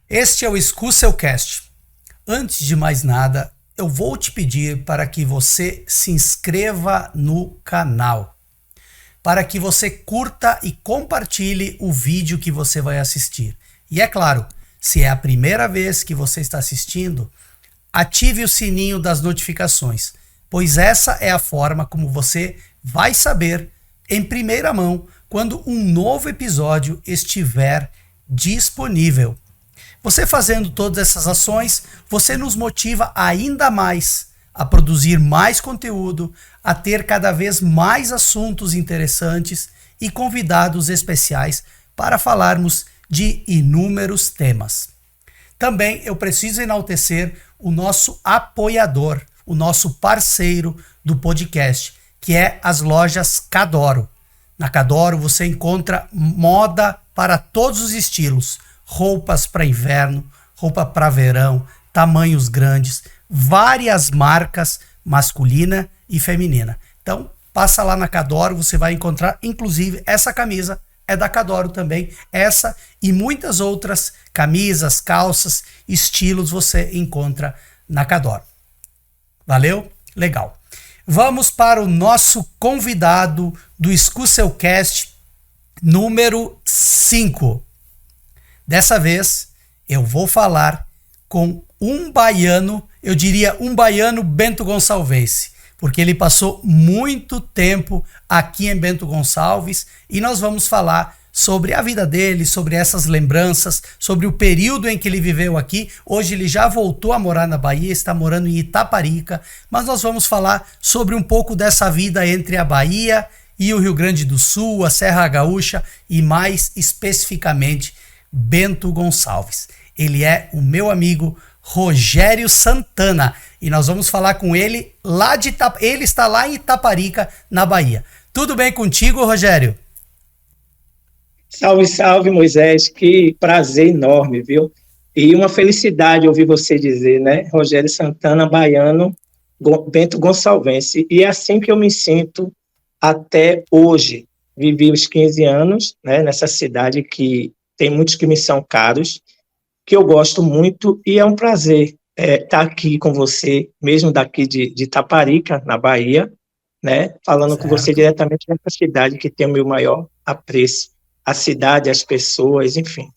Este é o Escusselcast. Antes de mais nada, eu vou te pedir para que você se inscreva no canal, para que você curta e compartilhe o vídeo que você vai assistir. E é claro, se é a primeira vez que você está assistindo, ative o sininho das notificações, pois essa é a forma como você vai saber em primeira mão quando um novo episódio estiver disponível. Você fazendo todas essas ações, você nos motiva ainda mais a produzir mais conteúdo, a ter cada vez mais assuntos interessantes e convidados especiais para falarmos de inúmeros temas. Também eu preciso enaltecer o nosso apoiador, o nosso parceiro do podcast, que é as lojas Cadoro. Na Cadoro você encontra moda para todos os estilos, roupas para inverno, roupa para verão, tamanhos grandes, várias marcas masculina e feminina. Então, passa lá na Cadoro, você vai encontrar, inclusive, essa camisa é da Cadoro também. Essa e muitas outras camisas, calças, estilos você encontra na Cadoro. Valeu? Legal. Vamos para o nosso convidado do Escusselcast número 5. Dessa vez, eu vou falar com um baiano, eu diria um baiano Bento Gonçalves, porque ele passou muito tempo aqui em Bento Gonçalves e nós vamos falar sobre a vida dele, sobre essas lembranças, sobre o período em que ele viveu aqui. Hoje ele já voltou a morar na Bahia, está morando em Itaparica, mas nós vamos falar sobre um pouco dessa vida entre a Bahia e o Rio Grande do Sul, a Serra Gaúcha e mais especificamente Bento Gonçalves. Ele é o meu amigo Rogério Santana e nós vamos falar com ele lá de ele está lá em Itaparica, na Bahia. Tudo bem contigo, Rogério? Salve, salve, Moisés, que prazer enorme, viu? E uma felicidade ouvir você dizer, né? Rogério Santana, baiano, Bento Gonçalvense. E é assim que eu me sinto até hoje. Vivi os 15 anos, né, nessa cidade que tem muitos que me são caros, que eu gosto muito, e é um prazer estar aqui com você, mesmo daqui de Itaparica, na Bahia, né, falando com você diretamente dessa cidade que tem o meu maior apreço, a cidade, as pessoas, enfim.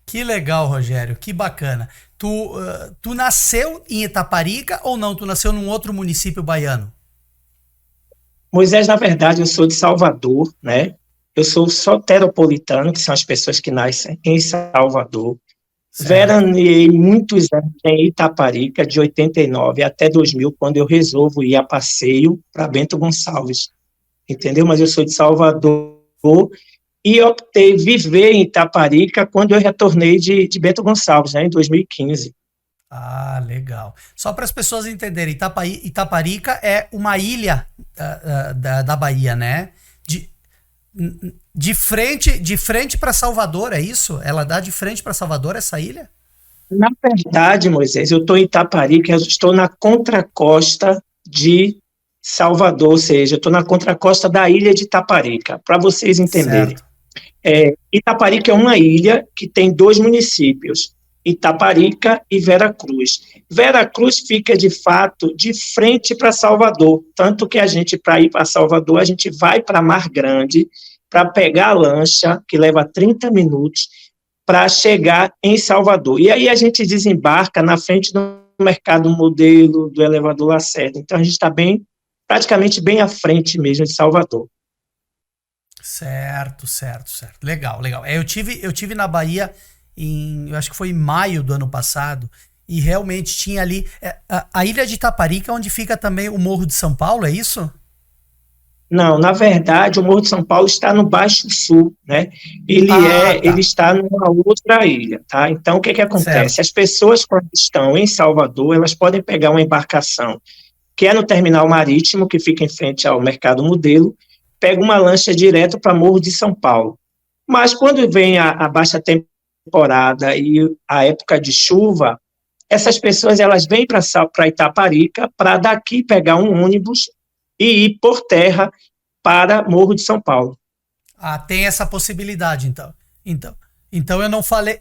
Que legal, Rogério, que bacana. Tu nasceu em Itaparica ou não? Tu nasceu num outro município baiano? Moisés, na verdade, eu sou de Salvador, né? Eu sou soteropolitano, que são as pessoas que nascem em Salvador. Certo. Veraneei muitos anos em Itaparica, de 89 até 2000, quando eu resolvo ir a passeio para Bento Gonçalves, entendeu? Mas eu sou de Salvador e optei viver em Itaparica quando eu retornei de Bento Gonçalves, né, em 2015. Ah, legal. Só para as pessoas entenderem, Itaparica é uma ilha da Bahia, né? De frente para Salvador, é isso? Ela dá de frente para Salvador, essa ilha? Na verdade, Moisés, eu estou em Itaparica, eu estou na contracosta de Salvador, ou seja, eu estou na contracosta da ilha de Itaparica, para vocês entenderem. Itaparica é uma ilha que tem 2 municípios, Itaparica e Veracruz. Veracruz fica, de fato, de frente para Salvador, tanto que a gente, para ir para Salvador, a gente vai para Mar Grande, para pegar a lancha, que leva 30 minutos, para chegar em Salvador. E aí a gente desembarca na frente do Mercado Modelo, do Elevador Lacerda. Então a gente está praticamente bem à frente mesmo de Salvador. Certo. Legal. Eu tive na Bahia eu acho que foi em maio do ano passado, e realmente tinha ali a ilha de Itaparica, onde fica também o Morro de São Paulo, é isso? Não, na verdade, o Morro de São Paulo está no Baixo Sul, né? Ele está numa outra ilha, tá? Então, o que acontece? Certo. As pessoas, quando estão em Salvador, elas podem pegar uma embarcação que é no terminal marítimo, que fica em frente ao Mercado Modelo, pega uma lancha direto para Morro de São Paulo. Mas quando vem a baixa temporada e a época de chuva, essas pessoas elas vêm para Itaparica para daqui pegar um ônibus e ir por terra para Morro de São Paulo. Ah, tem essa possibilidade, então. Então eu não falei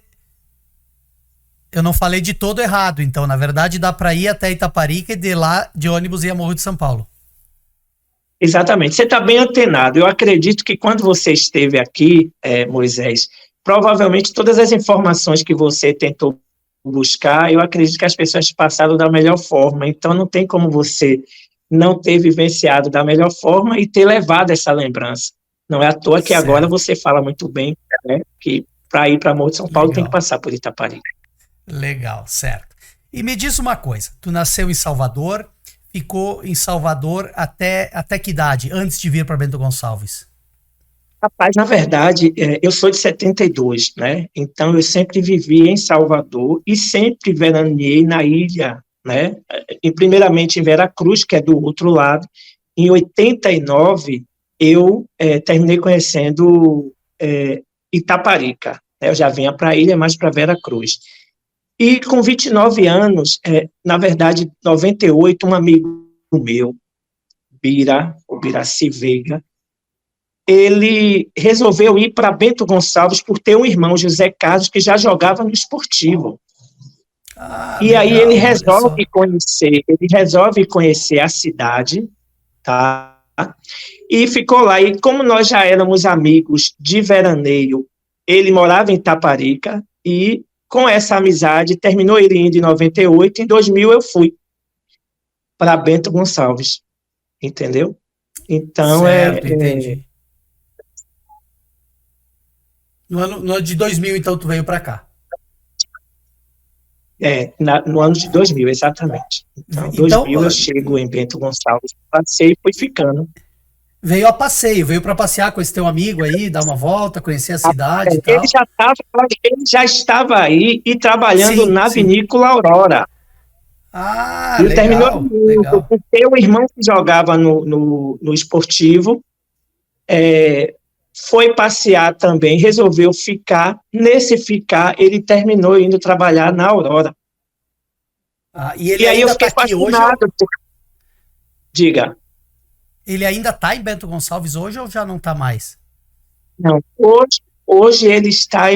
de todo errado. Então, na verdade, dá para ir até Itaparica e de lá de ônibus ir a Morro de São Paulo. Exatamente. Você está bem antenado. Eu acredito que quando você esteve aqui, Moisés, provavelmente todas as informações que você tentou buscar, eu acredito que as pessoas passaram da melhor forma. Então, não tem como você não ter vivenciado da melhor forma e ter levado essa lembrança. Não é à toa que Certo. agora você fala muito bem, né, que para ir para Morro de São Paulo Legal. tem que passar por Itaparica. Legal, certo. E me diz uma coisa, tu nasceu em Salvador, ficou em Salvador até que idade, antes de vir para Bento Gonçalves? Rapaz, na verdade, eu sou de 72, né? Então eu sempre vivi em Salvador e sempre veraneei na ilha, né? E primeiramente em Veracruz, que é do outro lado. Em 89, eu terminei conhecendo Itaparica, né? Eu já vinha para a ilha, mais para Veracruz. E com 29 anos, na verdade, 98, um amigo meu, o Biraci Veiga, ele resolveu ir para Bento Gonçalves por ter um irmão, José Carlos, que já jogava no Esportivo. E legal, aí ele resolve conhecer a cidade, tá? E ficou lá. E como nós já éramos amigos de veraneio, ele morava em Itaparica e com essa amizade terminou ele indo em 98, em 2000 eu fui para Bento Gonçalves, entendeu? Então certo, entendi. No ano de 2000, então, tu veio para cá? No ano de 2000, exatamente. Então, 2000 eu chego em Bento Gonçalves, passei e fui ficando. Veio a passeio, veio para passear com esse teu amigo aí, dar uma volta, conhecer a cidade e tal. Ele já estava aí e trabalhando na Vinícola Aurora. Ele legal, terminou porque o irmão que jogava no Esportivo foi passear também, resolveu ficar. Nesse ficar, ele terminou indo trabalhar na Aurora. E aí eu fiquei fascinado. Diga. Ele ainda está em Bento Gonçalves hoje ou já não está mais? Não, hoje ele está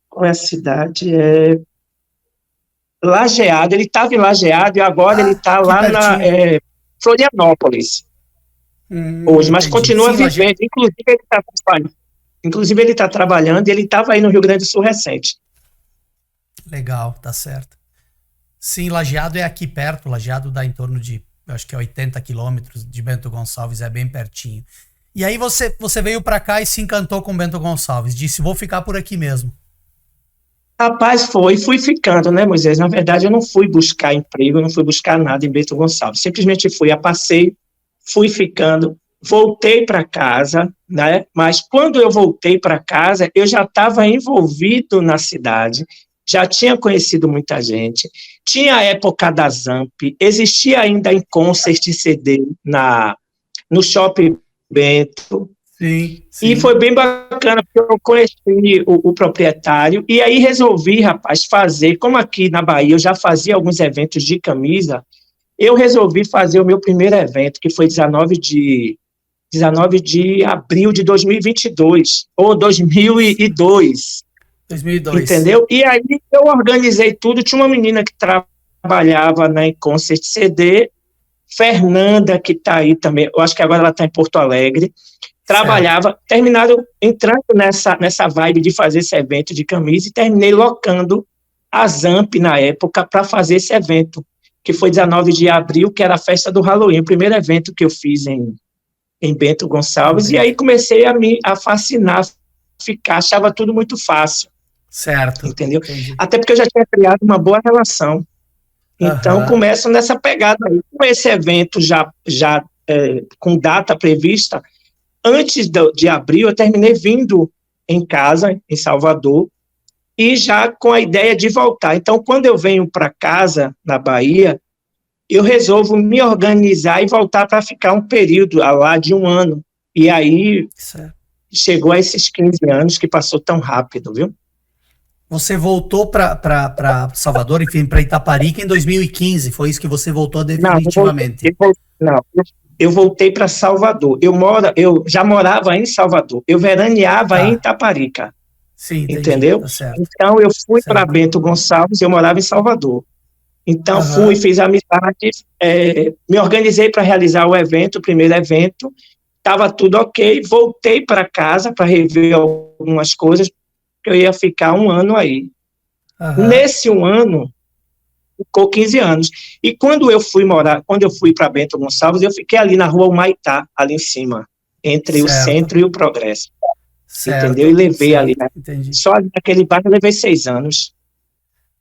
qual é a cidade? Lajeado, ele estava em Lajeado e agora ele está lá na Florianópolis. Hoje, mas continua vivendo, inclusive ele está trabalhando e ele estava aí no Rio Grande do Sul recente. Legal, tá certo. Sim, Lajeado é aqui perto, Lajeado dá em torno de, acho que é 80 quilômetros de Bento Gonçalves, é bem pertinho. E aí você veio para cá e se encantou com Bento Gonçalves, disse, vou ficar por aqui mesmo. Rapaz, fui ficando, né, Moisés? Na verdade, eu não fui buscar emprego, eu não fui buscar nada em Bento Gonçalves, simplesmente fui a passeio, fui ficando, voltei para casa, né? Mas quando eu voltei para casa, eu já estava envolvido na cidade, já tinha conhecido muita gente, tinha a época da Zamp, existia ainda em concert CD no Shopping Bento. Sim. E foi bem bacana, porque eu conheci o proprietário, e aí resolvi, rapaz, fazer, como aqui na Bahia eu já fazia alguns eventos de camisa, eu resolvi fazer o meu primeiro evento, que foi 19 de abril de 2022, ou 2002. 2002. Entendeu? E aí eu organizei tudo, tinha uma menina que trabalhava na Concert CD, Fernanda, que está aí também, eu acho que agora ela está em Porto Alegre, trabalhava, terminaram entrando nessa vibe de fazer esse evento de camisa e terminei locando a Zamp na época para fazer esse evento, que foi 19 de abril, que era a festa do Halloween, o primeiro evento que eu fiz em Bento Gonçalves, e aí comecei a fascinar, achava tudo muito fácil. Certo. Entendeu? Entendi. Até porque eu já tinha criado uma boa relação. Então, começo nessa pegada aí. Com esse evento já com data prevista, antes de abril, eu terminei vindo em casa, em Salvador, e já com a ideia de voltar. Então, quando eu venho para casa, na Bahia, eu resolvo me organizar e voltar para ficar um período lá de um ano. E aí, chegou a esses 15 anos que passou tão rápido, viu? Você voltou para Salvador, enfim, para Itaparica em 2015, foi isso que você voltou definitivamente? Eu voltei para Salvador. Eu já morava em Salvador. Eu veraneava em Itaparica. Sim, entendi. Entendeu? Tá certo. Então eu fui para Bento Gonçalves, eu morava em Salvador. Então fui, fiz amizade, me organizei para realizar o evento, o primeiro evento, estava tudo ok, voltei para casa para rever algumas coisas, porque eu ia ficar um ano aí. Nesse um ano, ficou 15 anos. E quando eu fui para Bento Gonçalves, eu fiquei ali na rua Humaitá, ali em cima, entre o centro e o Progresso. Entendeu? E levei ali, né? Só ali naquele bairro eu levei 6 anos.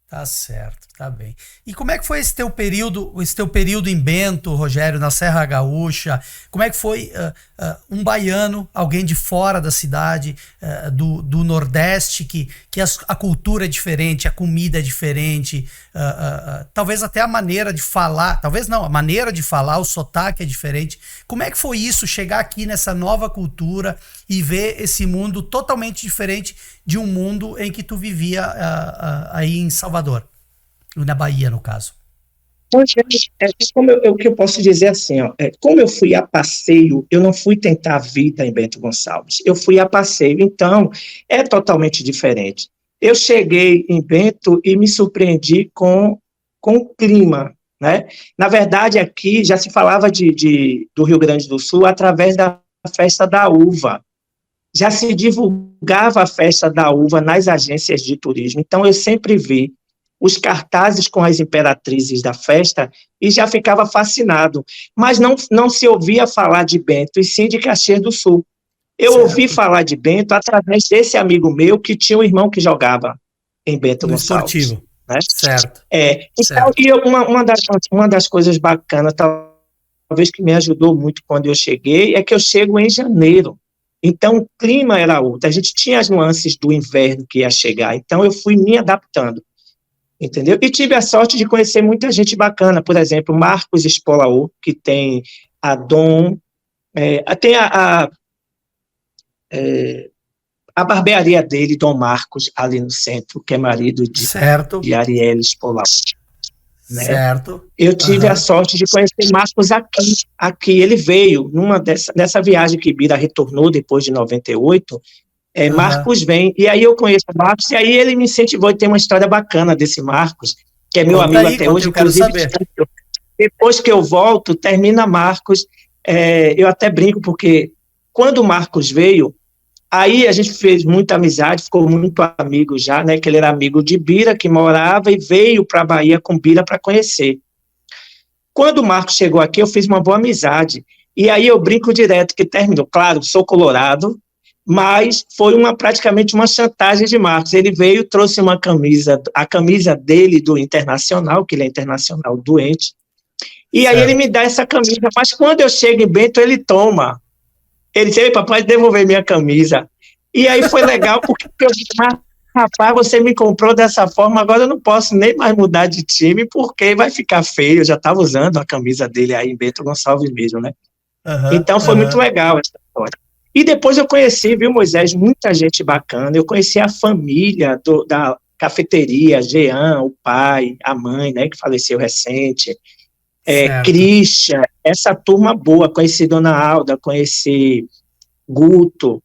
Tá certo, tá bem. E como é que foi esse teu período em Bento, Rogério, na Serra Gaúcha? Como é que foi um baiano, alguém de fora da cidade, do Nordeste, que a cultura é diferente, a comida é diferente, talvez até a maneira de falar, talvez não, a maneira de falar, o sotaque é diferente. Como é que foi isso, chegar aqui nessa nova cultura e ver esse mundo totalmente diferente de um mundo em que tu vivia aí em Salvador, na Bahia, no caso? O que eu posso dizer assim, como eu fui a passeio, eu não fui tentar a vida em Bento Gonçalves, eu fui a passeio, então é totalmente diferente. Eu cheguei em Bento e me surpreendi com o clima, né? Na verdade, aqui já se falava do Rio Grande do Sul através da festa da uva. Já se divulgava a festa da uva nas agências de turismo, então eu sempre vi os cartazes com as imperatrizes da festa e já ficava fascinado, mas não se ouvia falar de Bento, e sim de Caxias do Sul. Eu ouvi falar de Bento através desse amigo meu que tinha um irmão que jogava em Bento Gonçalves. Esportivo, né? Certo. Então, certo. E uma das coisas bacanas, talvez que me ajudou muito quando eu cheguei, é que eu chego em janeiro. Então, o clima era outro. A gente tinha as nuances do inverno que ia chegar. Então, eu fui me adaptando. Entendeu? E tive a sorte de conhecer muita gente bacana. Por exemplo, Marcos Espolaô, que tem a Dom... tem a barbearia dele, Dom Marcos, ali no centro, que é marido de Arielle Espolaô. Né? Certo. Eu tive a sorte de conhecer Marcos aqui. Ele veio nessa viagem que Bira retornou depois de 98. Marcos vem, e aí eu conheço o Marcos, e aí ele me incentivou, e tem uma história bacana desse Marcos, que é meu amigo até hoje, inclusive, depois que eu volto, termina Marcos, eu até brinco, porque quando o Marcos veio, aí a gente fez muita amizade, ficou muito amigo já, né, que ele era amigo de Bira, que morava, e veio para a Bahia com Bira para conhecer. Quando o Marcos chegou aqui, eu fiz uma boa amizade, e aí eu brinco direto, que terminou, claro, sou colorado, mas foi praticamente uma chantagem de Marcos. Ele veio, trouxe a camisa dele do Internacional, que ele é internacional doente, e aí ele me dá essa camisa, mas quando eu chego em Bento, ele toma. Ele disse: "Ei, papai, devolver minha camisa." E aí foi legal, porque eu disse: "Rapaz, você me comprou dessa forma, agora eu não posso nem mais mudar de time, porque vai ficar feio." Eu já estava usando a camisa dele aí em Bento Gonçalves mesmo, né? Então foi muito legal essa história. E depois eu conheci, viu, Moisés, muita gente bacana. Eu conheci a família da cafeteria, Jean, o pai, a mãe, né, que faleceu recente, Christian, essa turma boa. Conheci Dona Alda, conheci Guto,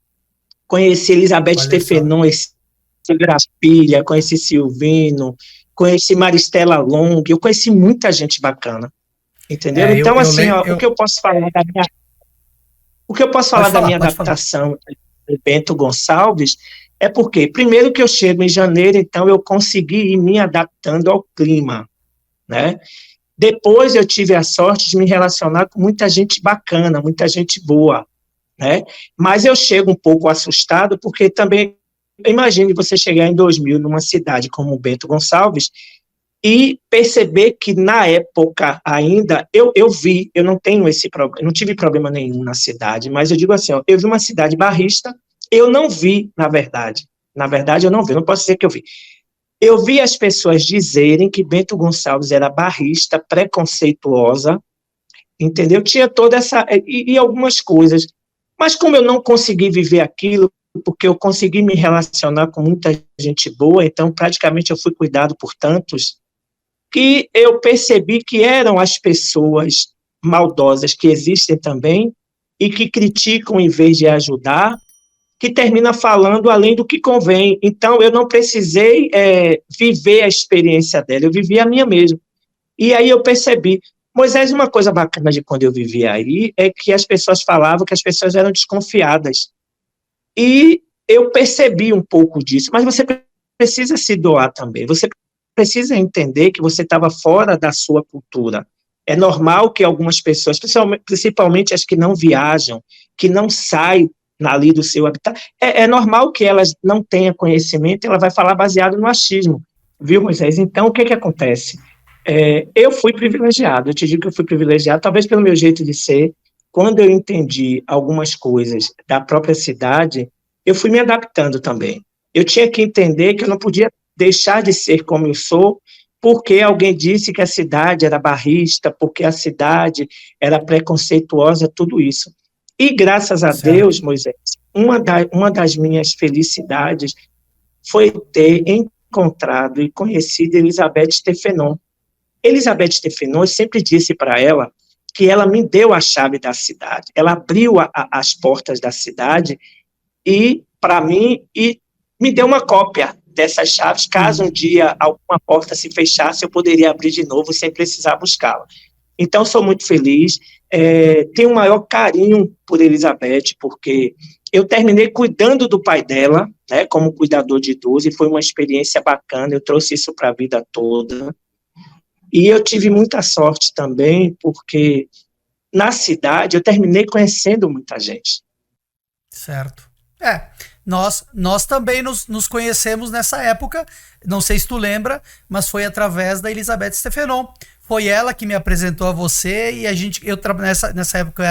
conheci Elizabeth Stefenon, Grapilha, conheci Silvino, conheci Maristela Long, eu conheci muita gente bacana, entendeu? Então, o que eu posso falar da minha... O que eu posso falar da minha adaptação em Bento Gonçalves é porque, primeiro, que eu chego em janeiro, então eu consegui ir me adaptando ao clima, né? Depois eu tive a sorte de me relacionar com muita gente bacana, muita gente boa, né? Mas eu chego um pouco assustado, porque também, imagine você chegar em 2000 numa cidade como Bento Gonçalves e perceber que na época ainda, eu não tenho esse problema, não tive problema nenhum na cidade, mas eu digo assim, eu vi uma cidade barrista, eu não vi, na verdade eu não vi, não posso dizer que eu vi. Eu vi as pessoas dizerem que Bento Gonçalves era barrista, preconceituosa, entendeu? Tinha toda essa, e algumas coisas, mas como eu não consegui viver aquilo, porque eu consegui me relacionar com muita gente boa, então praticamente eu fui cuidado por tantos, que eu percebi que eram as pessoas maldosas que existem também e que criticam em vez de ajudar, que termina falando além do que convém. Então, eu não precisei viver a experiência dela, eu vivi a minha mesmo. E aí eu percebi, Moisés, uma coisa bacana de quando eu vivia aí é que as pessoas falavam que as pessoas eram desconfiadas. E eu percebi um pouco disso, mas você precisa se doar também, você precisa entender que você estava fora da sua cultura. É normal que algumas pessoas, principalmente as que não viajam, que não saem ali do seu habitat, é normal que elas não tenham conhecimento, ela vai falar baseado no achismo, viu, Moisés? Então, o que acontece? Eu fui privilegiado, eu te digo que eu fui privilegiado, talvez pelo meu jeito de ser. Quando eu entendi algumas coisas da própria cidade, eu fui me adaptando também. Eu tinha que entender que eu não podia deixar de ser como eu sou, porque alguém disse que a cidade era barrista, porque a cidade era preconceituosa, tudo isso. E graças a Deus, Moisés, uma das minhas felicidades foi ter encontrado e conhecido Elizabeth Stephenon. Elizabeth Stephenon, eu sempre disse para ela que ela me deu a chave da cidade, ela abriu as portas da cidade e para mim e me deu uma cópia dessas chaves, caso um dia alguma porta se fechasse, eu poderia abrir de novo sem precisar buscá-la. Então, sou muito feliz, tenho o maior carinho por Elizabeth, porque eu terminei cuidando do pai dela, né, como cuidador de idoso, e foi uma experiência bacana, eu trouxe isso para a vida toda. E eu tive muita sorte também, porque na cidade eu terminei conhecendo muita gente. Certo. Nós também nos conhecemos nessa época, não sei se tu lembra, mas foi através da Elizabeth Stephenon. Foi ela que me apresentou a você e nessa época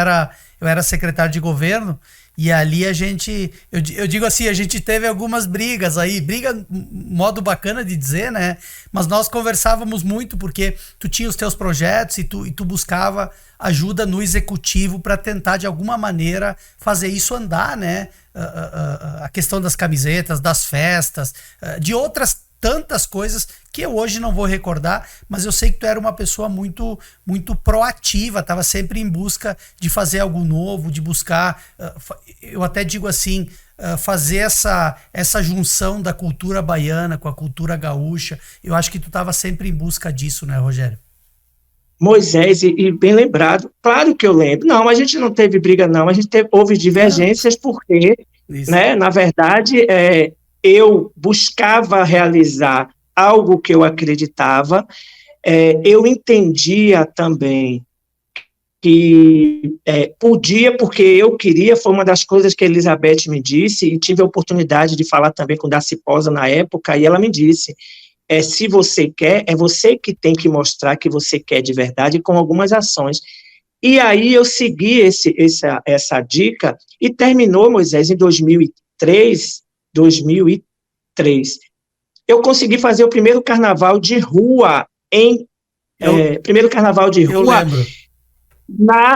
eu era secretário de governo e ali eu digo assim, a gente teve algumas brigas aí, modo bacana de dizer, né? Mas nós conversávamos muito porque tu tinha os teus projetos e tu buscava ajuda no executivo para tentar de alguma maneira fazer isso andar, né? A questão das camisetas, das festas, de outras tantas coisas que eu hoje não vou recordar, mas eu sei que tu era uma pessoa muito, muito proativa, estava sempre em busca de fazer algo novo, de buscar, eu até digo assim, fazer essa junção da cultura baiana com a cultura gaúcha. Eu acho que tu estava sempre em busca disso, né, Rogério? Moisés, e bem lembrado, claro que eu lembro. Não, a gente não teve briga, não, houve divergências porque, né, na verdade, eu buscava realizar algo que eu acreditava, eu entendia também que podia, porque eu queria, foi uma das coisas que a Elizabeth me disse, e tive a oportunidade de falar também com Darcy Posa na época, e ela me disse, se você quer, é você que tem que mostrar que você quer de verdade com algumas ações. E aí eu segui essa dica e terminou, Moisés, em 2003, eu consegui fazer o primeiro carnaval de rua Eu lembro. Na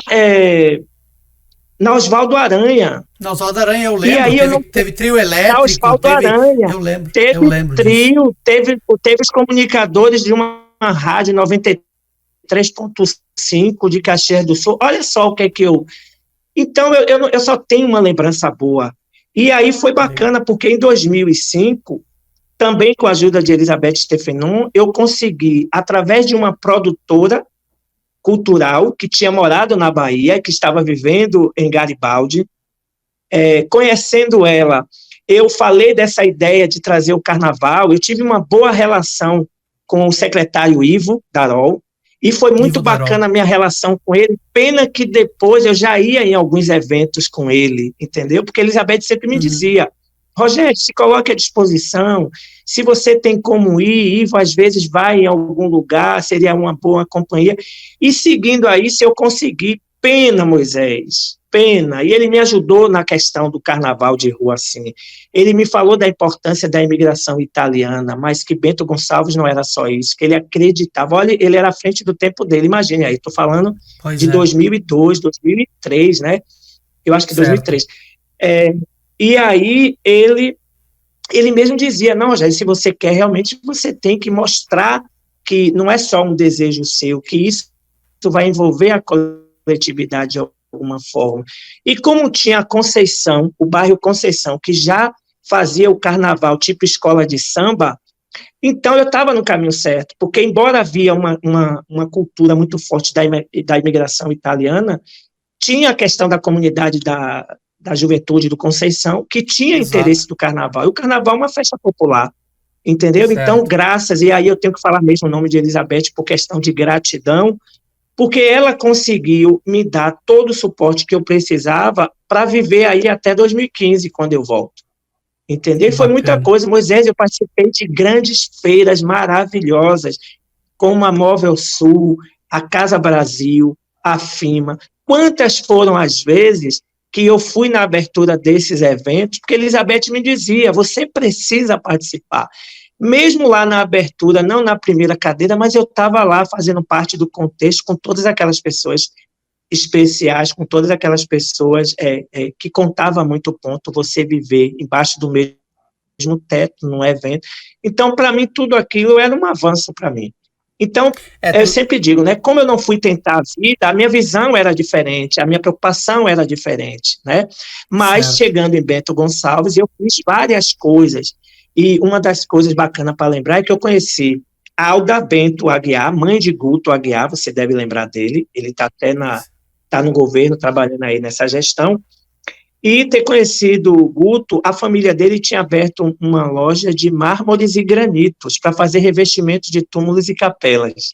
Oswaldo Aranha. Na Oswaldo Aranha eu lembro, e aí teve trio elétrico. Na Oswaldo Aranha. Eu lembro trio, teve os comunicadores de uma rádio 93.5 de Caxias do Sul. Olha só o que é que eu... Então, eu só tenho uma lembrança boa. E aí foi bacana, porque em 2005, também com a ajuda de Elizabeth Stephenon, eu consegui, através de uma produtora cultural que tinha morado na Bahia, que estava vivendo em Garibaldi, conhecendo ela, eu falei dessa ideia de trazer o carnaval, eu tive uma boa relação com o secretário Ivo Darol, e foi muito bacana a minha relação com ele, pena que depois eu já ia em alguns eventos com ele, entendeu? Porque a Elizabeth sempre me dizia, Rogério, se coloque à disposição, se você tem como ir, Ivo às vezes vai em algum lugar, seria uma boa companhia, e seguindo aí, se eu conseguir, pena, Moisés, pena, e ele me ajudou na questão do carnaval de rua, assim, ele me falou da importância da imigração italiana, mas que Bento Gonçalves não era só isso, que ele acreditava, olha, ele era à frente do tempo dele, imagine aí, estou falando de 2002, 2003, né, eu acho que 2003, E aí ele mesmo dizia, não, Jair, se você quer realmente, você tem que mostrar que não é só um desejo seu, que isso vai envolver a coletividade de alguma forma. E como tinha a Conceição, o bairro Conceição, que já fazia o carnaval tipo escola de samba, então eu estava no caminho certo, porque embora havia uma cultura muito forte da imigração italiana, tinha a questão da comunidade da juventude do Conceição, que tinha interesse do carnaval, e o carnaval é uma festa popular, entendeu? Certo. Então, graças, e aí eu tenho que falar mesmo o nome de Elizabeth por questão de gratidão, porque ela conseguiu me dar todo o suporte que eu precisava para viver aí até 2015, quando eu volto. Entendeu? E foi muita coisa, Moisés, eu participei de grandes feiras maravilhosas, como a Móvel Sul, a Casa Brasil, a FIMA. Quantas foram as vezes que eu fui na abertura desses eventos, porque Elizabeth me dizia, você precisa participar. Mesmo lá na abertura, não na primeira cadeira, mas eu estava lá fazendo parte do contexto com todas aquelas pessoas especiais, com todas aquelas pessoas que contava muito ponto você viver embaixo do mesmo teto, num evento. Então, para mim, tudo aquilo era um avanço para mim. Então, eu sempre digo, né, como eu não fui tentar a vida, a minha visão era diferente, a minha preocupação era diferente, né? Mas, chegando em Bento Gonçalves, eu fiz várias coisas, e uma das coisas bacanas para lembrar é que eu conheci Alda Bento Aguiar, mãe de Guto Aguiar, você deve lembrar dele, ele está até no governo, trabalhando aí nessa gestão, e ter conhecido o Guto, a família dele tinha aberto uma loja de mármores e granitos para fazer revestimentos de túmulos e capelas.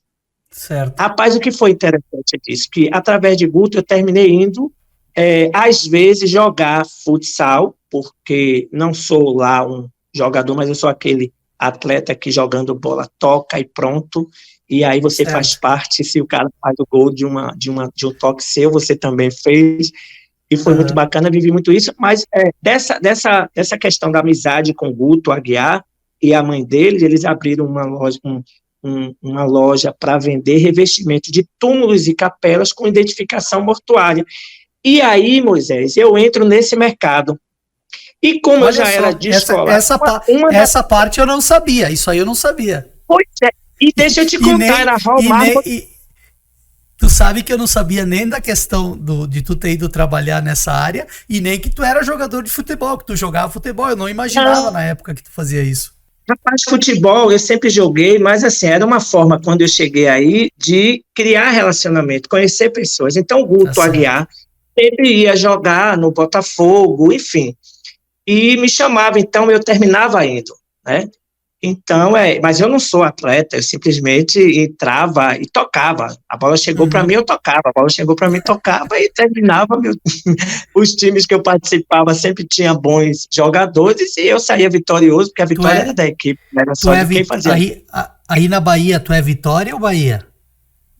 Certo. Rapaz, o que foi interessante disso? Que, através de Guto, eu terminei indo, às vezes, jogar futsal, porque não sou lá um jogador, mas eu sou aquele atleta que jogando bola toca e pronto, e aí você faz parte, se o cara faz o gol de um toque seu, você também fez, e foi muito bacana, vivi muito isso, mas dessa questão da amizade com o Guto Aguiar e a mãe dele, eles abriram uma loja para vender revestimento de túmulos e capelas com identificação mortuária. E aí, Moisés, eu entro nesse mercado. E como eu já era descolado... Essa parte eu não sabia, isso aí eu não sabia. Pois é, e deixa eu te contar, era Valmar... Tu sabe que eu não sabia nem da questão de tu ter ido trabalhar nessa área e nem que tu era jogador de futebol, que tu jogava futebol. Eu não imaginava na época que tu fazia isso. Rapaz, futebol eu sempre joguei, mas assim, era uma forma, quando eu cheguei aí, de criar relacionamento, conhecer pessoas. Então, o Guto Aguiar sempre ia jogar no Botafogo, enfim. E me chamava, então eu terminava indo, né? Então, mas eu não sou atleta, eu simplesmente entrava e tocava. A bola chegou para mim, eu tocava. A bola chegou para mim, tocava e terminava. Os times que eu participava sempre tinham bons jogadores e eu saía vitorioso, porque a vitória era da equipe, era só de quem fazia. Aí na Bahia, tu é Vitória ou Bahia?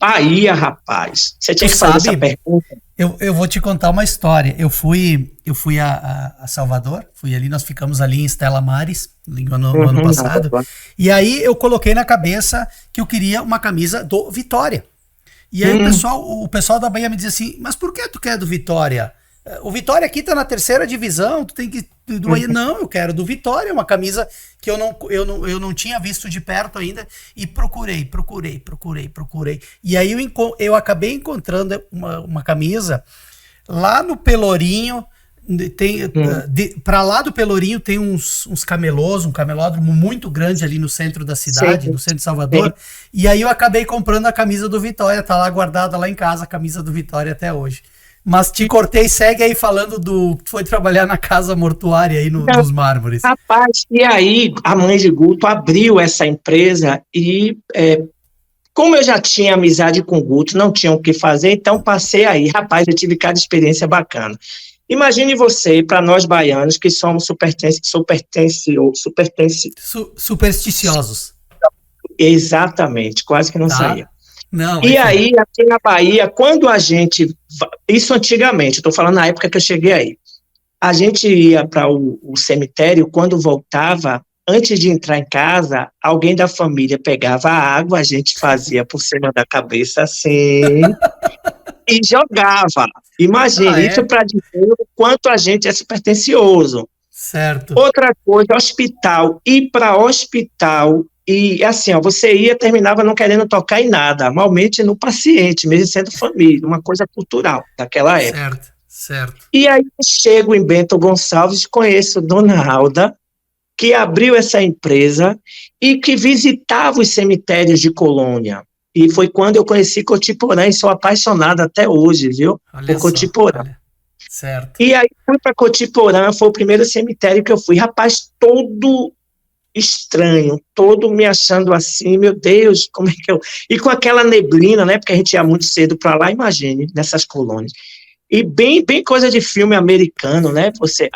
Bahia, rapaz. Você tinha que fazer essa pergunta. Eu vou te contar uma história. Eu fui a Salvador, fui ali, nós ficamos ali em Estela Maris no ano passado, e aí eu coloquei na cabeça que eu queria uma camisa do Vitória. E aí o pessoal da Bahia me dizia assim, mas por que tu quer do Vitória? O Vitória aqui tá na 3ª divisão, tu tem que... Não, eu quero do Vitória, uma camisa que eu não tinha visto de perto ainda, e procurei. E aí eu acabei encontrando uma camisa lá no Pelourinho, para lá do Pelourinho tem uns camelôs, um camelódromo muito grande ali no centro da cidade, no centro de Salvador, e aí eu acabei comprando a camisa do Vitória, tá lá guardada lá em casa, a camisa do Vitória até hoje. Mas te cortei, segue aí falando que foi trabalhar na casa mortuária aí nos mármores. Rapaz, e aí a mãe de Guto abriu essa empresa e como eu já tinha amizade com o Guto, não tinha o que fazer, então passei aí. Rapaz, eu tive cada experiência bacana. Imagine você, para nós baianos, que somos supersticiosos. Exatamente, quase que não saía. Não, e aí, aqui na Bahia, quando a gente... Isso antigamente, estou falando na época que eu cheguei aí. A gente ia para o cemitério, quando voltava, antes de entrar em casa, alguém da família pegava a água, a gente fazia por cima da cabeça assim, e jogava. Imagine, isso para dizer o quanto a gente é supersticioso. Certo. Outra coisa, hospital, ir para hospital, e assim, ó, você ia, terminava não querendo tocar em nada, normalmente no paciente, mesmo sendo família, uma coisa cultural daquela época. Certo, certo. E aí eu chego em Bento Gonçalves, conheço Dona Alda, que abriu essa empresa e que visitava os cemitérios de Colônia. E foi quando eu conheci Cotiporã e sou apaixonado até hoje, viu? Olha Por só, Cotiporã. olha. Certo. E aí fui para Cotiporã, foi o primeiro cemitério que eu fui. Rapaz, todo estranho, todo me achando assim, meu Deus, como é que eu... E com aquela neblina, né, porque a gente ia muito cedo para lá, imagine, nessas colônias. E bem coisa de filme americano, né, você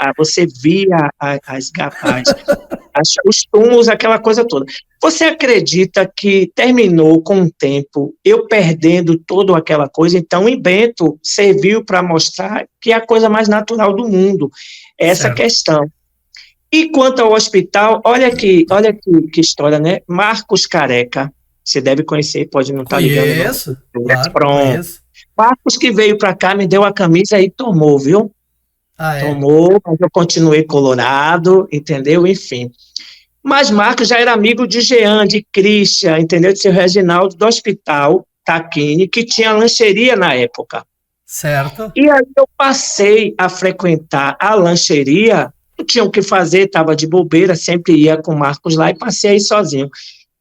via os túmulos, aquela coisa toda. Você acredita que terminou com o tempo, eu perdendo toda aquela coisa? Então, em Bento, serviu para mostrar que é a coisa mais natural do mundo, essa Certo. questão. E quanto ao hospital, olha que história, né? Marcos Careca, você deve conhecer, pode não estar ligando o nome. Conheço, claro, Pronto. conheço. Marcos que veio para cá, me deu a camisa e tomou, viu? Ah, é? Tomou, mas eu continuei colorado, entendeu? Enfim. Mas Marcos já era amigo de Jean, de Christian, entendeu? De seu Reginaldo, do hospital Taquini, que tinha lancheria na época. Certo. E aí eu passei a frequentar a lancheria, não tinha o que fazer, estava de bobeira, sempre ia com o Marcos lá e passei aí sozinho.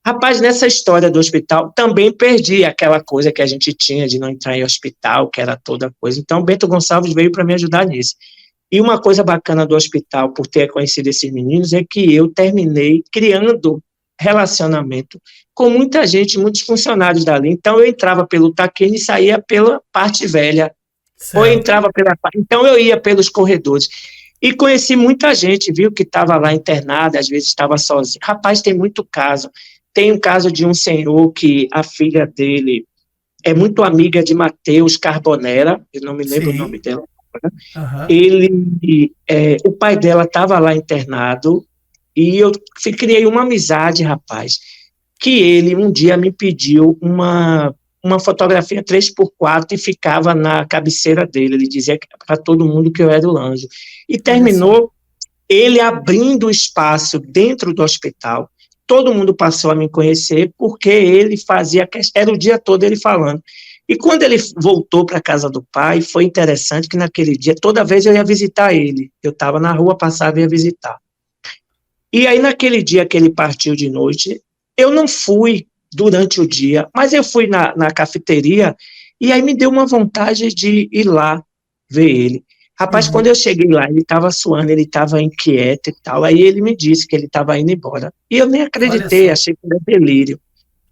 Rapaz, nessa história do hospital, também perdi aquela coisa que a gente tinha de não entrar em hospital, que era toda coisa. Então, Bento Gonçalves veio para me ajudar nisso. E uma coisa bacana do hospital, por ter conhecido esses meninos, é que eu terminei criando relacionamento com muita gente, muitos funcionários dali. Então, eu entrava pelo taquine e saía pela parte velha. Ou eu Certo. entrava pela... Então, eu ia pelos corredores. E conheci muita gente, viu, que estava lá internada, às vezes estava sozinho. Rapaz, tem muito caso. Tem um caso de um senhor que a filha dele é muito amiga de Matheus Carbonera, eu não me lembro o nome Sim. dela. Aham. O pai dela estava lá internado e eu criei uma amizade, rapaz, que ele um dia me pediu uma fotografia 3x4 e ficava na cabeceira dele. Ele dizia para todo mundo que eu era o anjo. E Olha só. terminou ele abrindo o espaço dentro do hospital. Todo mundo passou a me conhecer porque ele fazia, era o dia todo ele falando. E quando ele voltou para a casa do pai, foi interessante que naquele dia, toda vez eu ia visitar ele. Eu estava na rua, passava e ia visitar. E aí, naquele dia que ele partiu de noite, eu não fui durante o dia, mas eu fui na cafeteria e aí me deu uma vontade de ir lá ver ele. Rapaz, quando Uhum. eu cheguei lá, ele estava suando, ele estava inquieto e tal. Aí ele me disse que ele estava indo embora. E eu nem Olha acreditei, só. achei que era delírio.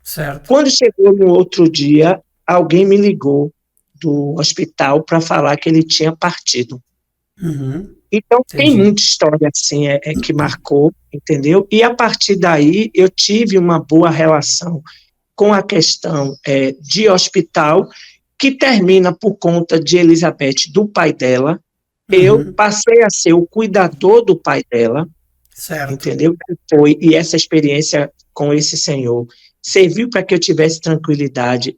Certo. Quando chegou no outro dia, alguém me ligou do hospital para falar que ele tinha partido. Uhum. Então, tem Entendi. muita história assim que marcou, entendeu? E a partir daí, eu tive uma boa relação com a questão de hospital, que termina por conta de Elizabeth, do pai dela. Eu Uhum. passei a ser o cuidador do pai dela, Certo. entendeu? E essa experiência com esse senhor serviu para que eu tivesse tranquilidade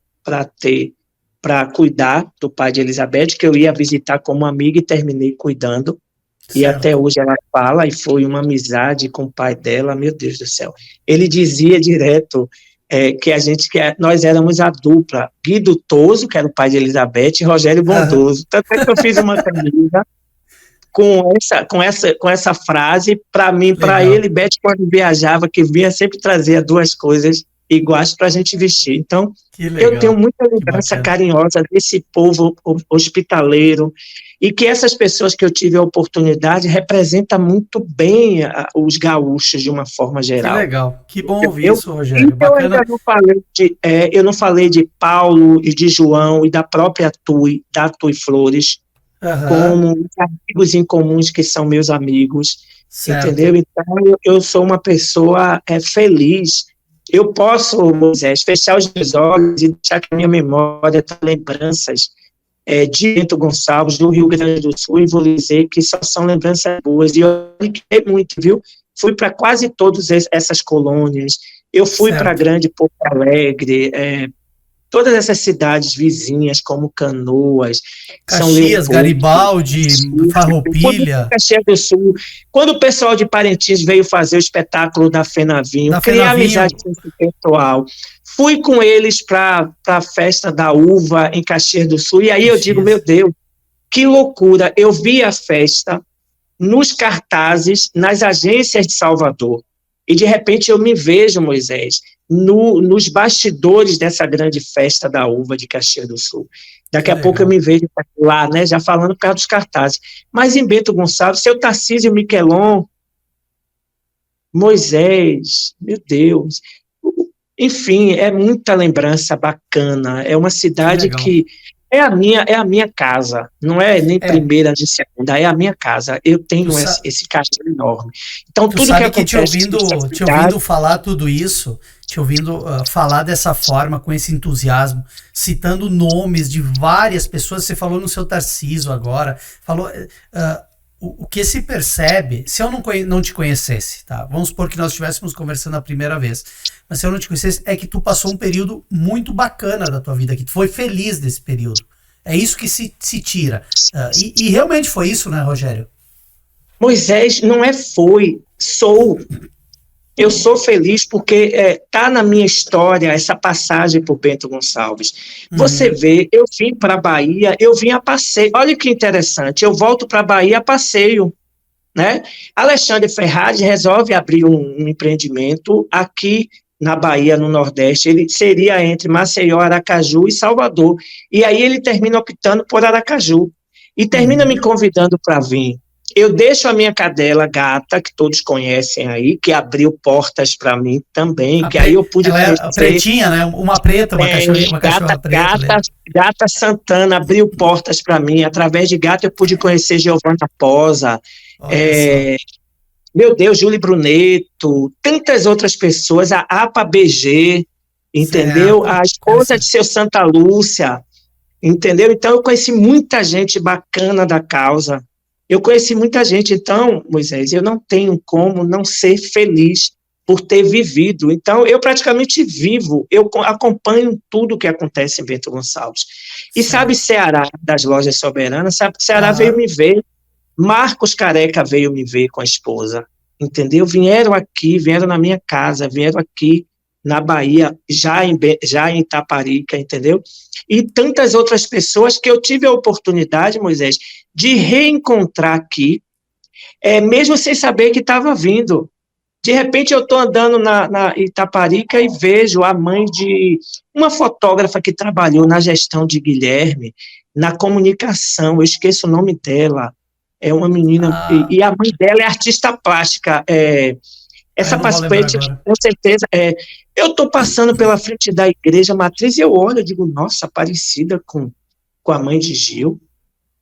para cuidar do pai de Elizabeth, que eu ia visitar como amiga e terminei cuidando. E até Certo. hoje ela fala, e foi uma amizade com o pai dela, meu Deus do céu. Ele dizia direto nós éramos a dupla, Guido Toso, que era o pai de Elizabeth, e Rogério Aham. Bondoso. Tanto é que eu fiz uma camisa com essa frase, para mim, para Legal. ele, Beth, quando viajava, que vinha, sempre trazia duas coisas iguais para a gente vestir. Então, Que eu tenho legal. muita Que lembrança bacana. carinhosa desse povo hospitaleiro, e que essas pessoas que eu tive a oportunidade representam muito bem os gaúchos de uma forma Que geral. legal. Que bom ouvir Eu, isso, e Rogério. eu ainda Bacana. não falei eu não falei de Paulo e de João e da própria da Tui Flores, Aham. como amigos em comuns que são meus amigos, Certo. entendeu? Então, eu sou uma pessoa feliz. Eu posso, Moisés, fechar os meus olhos e deixar que a minha memória tenha lembranças de Bento Gonçalves, do Rio Grande do Sul, e vou dizer que só são lembranças boas. E eu brinquei muito, viu? Fui para quase todas essas colônias. Eu fui para a Certo. Grande Porto Alegre, todas essas cidades vizinhas, como Canoas, São Caxias, Leopoldo, Garibaldi, Farroupilha. Caxias do Sul, quando o pessoal de Parintins veio fazer o espetáculo da Fenavinho, criei amizade com esse pessoal, fui com eles para a festa da uva em Caxias do Sul, e aí eu digo, meu Deus, que loucura, eu vi a festa nos cartazes, nas agências de Salvador, e de repente eu me vejo, Moisés, nos bastidores dessa grande festa da uva de Caxias do Sul. Daqui a pouco eu me vejo lá, né, já falando por causa dos cartazes. Mas em Bento Gonçalves, seu Tarcísio Miquelon, Moisés, meu Deus. Enfim, é muita lembrança bacana. É uma cidade que é a minha casa. Não é nem primeira nem segunda, é a minha casa. Eu tenho esse carinho enorme. Então, tudo que acontece... Te ouvindo falar tudo isso, te ouvindo falar dessa forma, com esse entusiasmo, citando nomes de várias pessoas, você falou no seu Tarcísio agora, falou... O que se percebe, se eu não te conhecesse, tá? Vamos supor que nós estivéssemos conversando a primeira vez, mas se eu não te conhecesse, é que tu passou um período muito bacana da tua vida, que tu foi feliz nesse período. É isso que se tira. E realmente foi isso, né, Rogério? Moisés, não é sou. Eu sou feliz porque tá na minha história essa passagem por Bento Gonçalves. Você vê, eu vim para a Bahia, eu vim a passeio. Olha que interessante, eu volto para a Bahia a passeio, né? Alexandre Ferrari resolve abrir um empreendimento aqui na Bahia, no Nordeste. Ele seria entre Maceió, Aracaju e Salvador. E aí ele termina optando por Aracaju. E termina me convidando para vir. Eu deixo a minha cadela Gata, que todos conhecem aí, que abriu portas para mim também, que aí eu pude conhecer. A pretinha, né? Uma preta, uma cachorra preta. Gata Santana abriu portas para mim. Através de Gata eu pude conhecer Giovanna Posa, meu Deus, Júlio Bruneto, tantas outras pessoas, a APA BG, entendeu? A esposa de seu Santa Lúcia, entendeu? Então eu conheci muita gente bacana da causa. Eu conheci muita gente, então, Moisés, eu não tenho como não ser feliz por ter vivido. Então, eu praticamente vivo, eu acompanho tudo o que acontece em Bento Gonçalves. E sabe Ceará, das Lojas Soberanas, sabe Ceará veio me ver, Marcos Careca veio me ver com a esposa, entendeu? Vieram na minha casa, vieram aqui na Bahia, já em Itaparica, entendeu? E tantas outras pessoas que eu tive a oportunidade, Moisés, de reencontrar aqui, mesmo sem saber que estava vindo. De repente eu estou andando na Itaparica e vejo a mãe de uma fotógrafa que trabalhou na gestão de Guilherme, na comunicação, eu esqueço o nome dela, é uma menina, e a mãe dela é artista plástica, essa participante, com certeza, eu estou passando pela frente da igreja matriz e eu olho e digo, nossa, parecida com a mãe de Gil.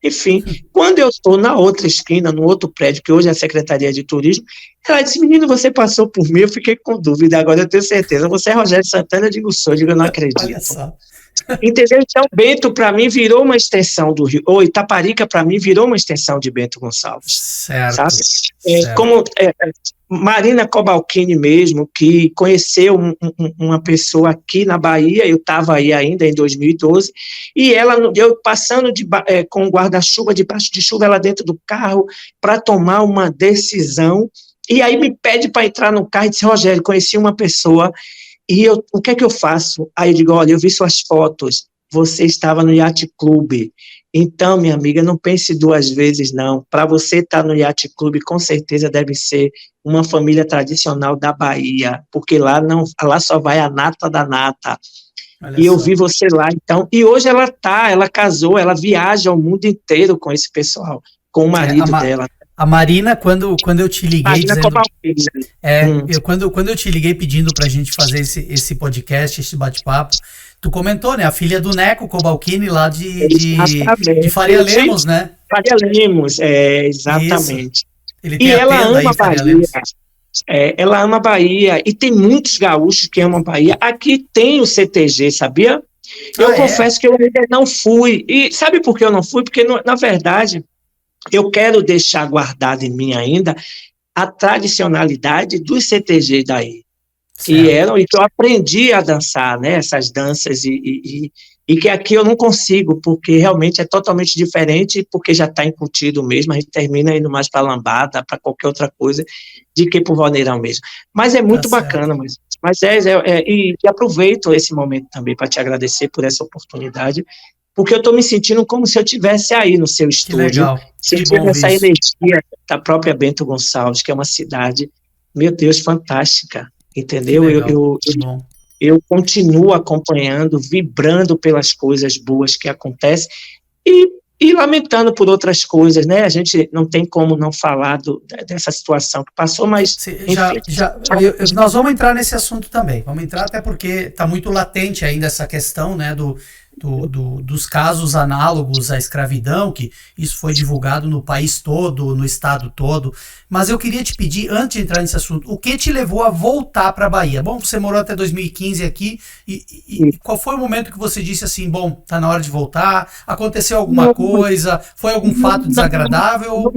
Enfim, quando eu estou na outra esquina, no outro prédio, que hoje é a Secretaria de Turismo, ela disse, menino, você passou por mim, eu fiquei com dúvida, agora eu tenho certeza, você é Rogério Santana? Eu digo, sou, eu não acredito. Olha só. Entendeu? Então, Bento, para mim, virou uma extensão do Rio, ou Itaparica, para mim, virou uma extensão de Bento Gonçalves. Certo. Sabe? Como Marina Cobalcini mesmo, que conheceu uma pessoa aqui na Bahia, eu estava aí ainda em 2012, e eu passando com um guarda-chuva, debaixo de chuva, ela dentro do carro, para tomar uma decisão, e aí me pede para entrar no carro e disse, Rogério, conheci uma pessoa, e o que é que eu faço? Aí eu digo, olha, eu vi suas fotos, você estava no Yacht Club, então, minha amiga, não pense duas vezes, não. Para você estar no Yacht Club, com certeza deve ser uma família tradicional da Bahia, porque lá só vai a nata da nata. Olha e eu vi você lá, então. E hoje ela casou, ela viaja o mundo inteiro com esse pessoal, com o marido dela. A Marina, quando eu te liguei quando eu te liguei pedindo pra gente fazer esse podcast, esse bate-papo, tu comentou, né? A filha do Neco Cobalcini lá de Faria Lemos, né? Faria Lemos, exatamente. E ela ama a Bahia. Ela ama a Bahia. E tem muitos gaúchos que amam a Bahia. Aqui tem o CTG, sabia? Eu confesso que eu ainda não fui. E sabe por que eu não fui? Porque, na verdade, eu quero deixar guardado em mim ainda a tradicionalidade dos CTG daí. e que eu aprendi a dançar, né, essas danças, e que aqui eu não consigo, porque realmente é totalmente diferente, porque já está incutido mesmo, a gente termina indo mais para lambada, para qualquer outra coisa, de que para o vaneirão mesmo. Mas é muito bacana, mas e aproveito esse momento também para te agradecer por essa oportunidade, porque eu estou me sentindo como se eu estivesse aí no seu estúdio, sentindo essa energia da própria Bento Gonçalves, que é uma cidade, meu Deus, fantástica, entendeu? Eu continuo acompanhando, vibrando pelas coisas boas que acontecem e lamentando por outras coisas, né? A gente não tem como não falar dessa situação que passou, mas... Nós vamos entrar nesse assunto também, vamos entrar até porque está muito latente ainda essa questão, né, dos casos análogos à escravidão, que isso foi divulgado no país todo, no estado todo, mas eu queria te pedir, antes de entrar nesse assunto, o que te levou a voltar para a Bahia? Bom, você morou até 2015 aqui, e qual foi o momento que você disse assim, bom, tá na hora de voltar, aconteceu alguma coisa, foi algum fato desagradável?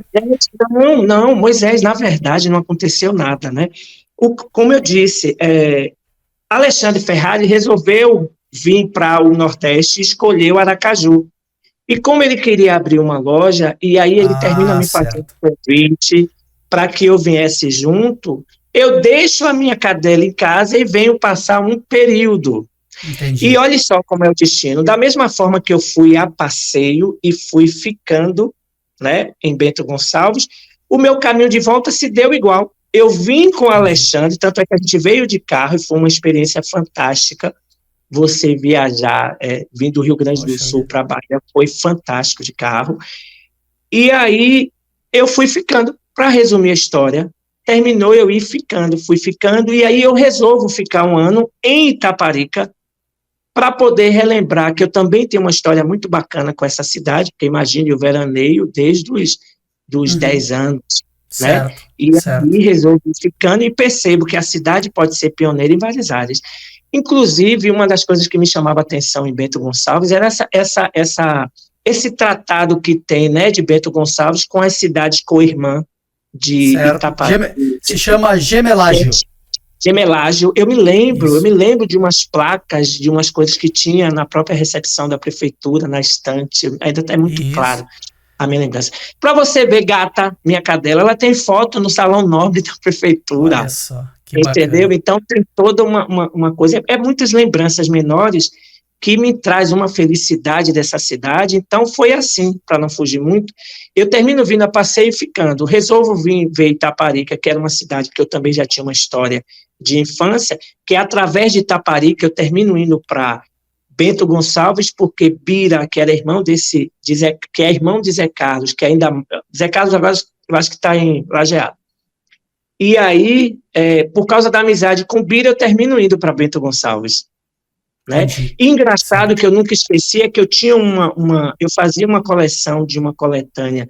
Não, Moisés, na verdade não aconteceu nada, né? Como eu disse, Alexandre Ferrari resolveu vir para o Nordeste e escolheu Aracaju. E como ele queria abrir uma loja, e aí ele termina me fazendo convite para que eu viesse junto, eu deixo a minha cadela em casa e venho passar um período. Entendi. E olha só como é o destino. Da mesma forma que eu fui a passeio e fui ficando, né, em Bento Gonçalves, o meu caminho de volta se deu igual. Eu vim com o Alexandre, tanto é que a gente veio de carro e foi uma experiência fantástica. Você viajar, vindo do Rio Grande do Sul para a Bahia, foi fantástico de carro. E aí eu fui ficando, para resumir a história, terminou eu fui ficando, e aí eu resolvo ficar um ano em Itaparica, para poder relembrar que eu também tenho uma história muito bacana com essa cidade, porque imagine, eu veraneio desde dos 10 anos, né? E aí resolvo ficando e percebo que a cidade pode ser pioneira em várias áreas. Inclusive, uma das coisas que me chamava a atenção em Bento Gonçalves era esse tratado que tem, né, de Bento Gonçalves com as cidades co-irmã de Itaparica. Se chama gemelágio. Gemelágio. Eu me lembro de umas placas, de umas coisas que tinha na própria recepção da prefeitura, na estante, ainda está muito claro a minha lembrança. Para você ver, gata, minha cadela, ela tem foto no Salão Nobre da prefeitura. Olha só. Entendeu? Bacana. Então tem toda uma coisa, muitas lembranças menores que me traz uma felicidade dessa cidade. Então foi assim, para não fugir muito, eu termino vindo a passeio e ficando, resolvo ver Itaparica, que era uma cidade que eu também já tinha uma história de infância, que através de Itaparica eu termino indo para Bento Gonçalves, porque Bira, que era irmão que é irmão de Zé Carlos, que ainda, Zé Carlos agora eu acho que está em Lajeado. E aí, por causa da amizade com Bira, eu termino indo para Bento Gonçalves. Né? E engraçado que eu nunca esqueci é que eu tinha eu fazia uma coleção de uma coletânea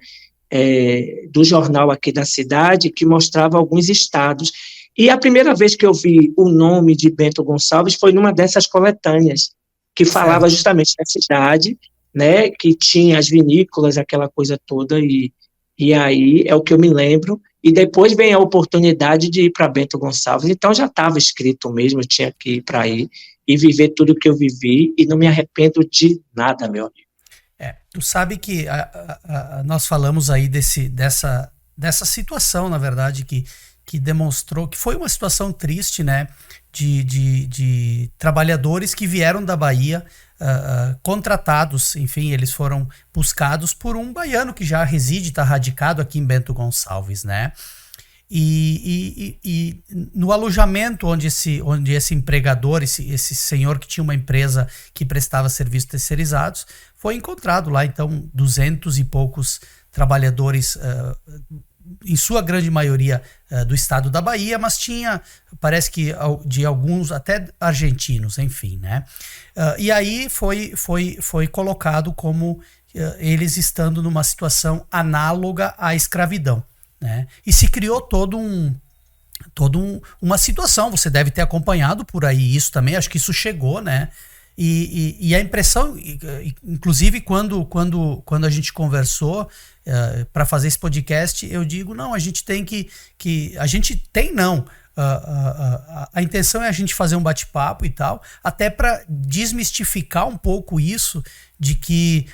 do jornal aqui da cidade que mostrava alguns estados. E a primeira vez que eu vi o nome de Bento Gonçalves foi numa dessas coletâneas, que falava justamente da cidade, né, que tinha as vinícolas, aquela coisa toda, e aí é o que eu me lembro. E depois vem a oportunidade de ir para Bento Gonçalves, então já estava escrito mesmo, eu tinha que ir para aí e viver tudo que eu vivi, e não me arrependo de nada, meu amigo. Tu sabe que nós falamos aí dessa situação, na verdade, que demonstrou que foi uma situação triste, né, de trabalhadores que vieram da Bahia, contratados, enfim, eles foram buscados por um baiano que já reside, está radicado aqui em Bento Gonçalves, né? E no alojamento onde esse empregador, esse senhor que tinha uma empresa que prestava serviços terceirizados, foi encontrado lá, então, 200 e poucos trabalhadores, em sua grande maioria do estado da Bahia, mas tinha, parece que de alguns até argentinos, enfim, né? E aí foi colocado como eles estando numa situação análoga à escravidão, né? E se criou toda uma situação, você deve ter acompanhado por aí isso também, acho que isso chegou, né? E a impressão, inclusive quando a gente conversou para fazer esse podcast, eu digo, não, a gente tem a intenção é a gente fazer um bate-papo e tal, até para desmistificar um pouco isso de que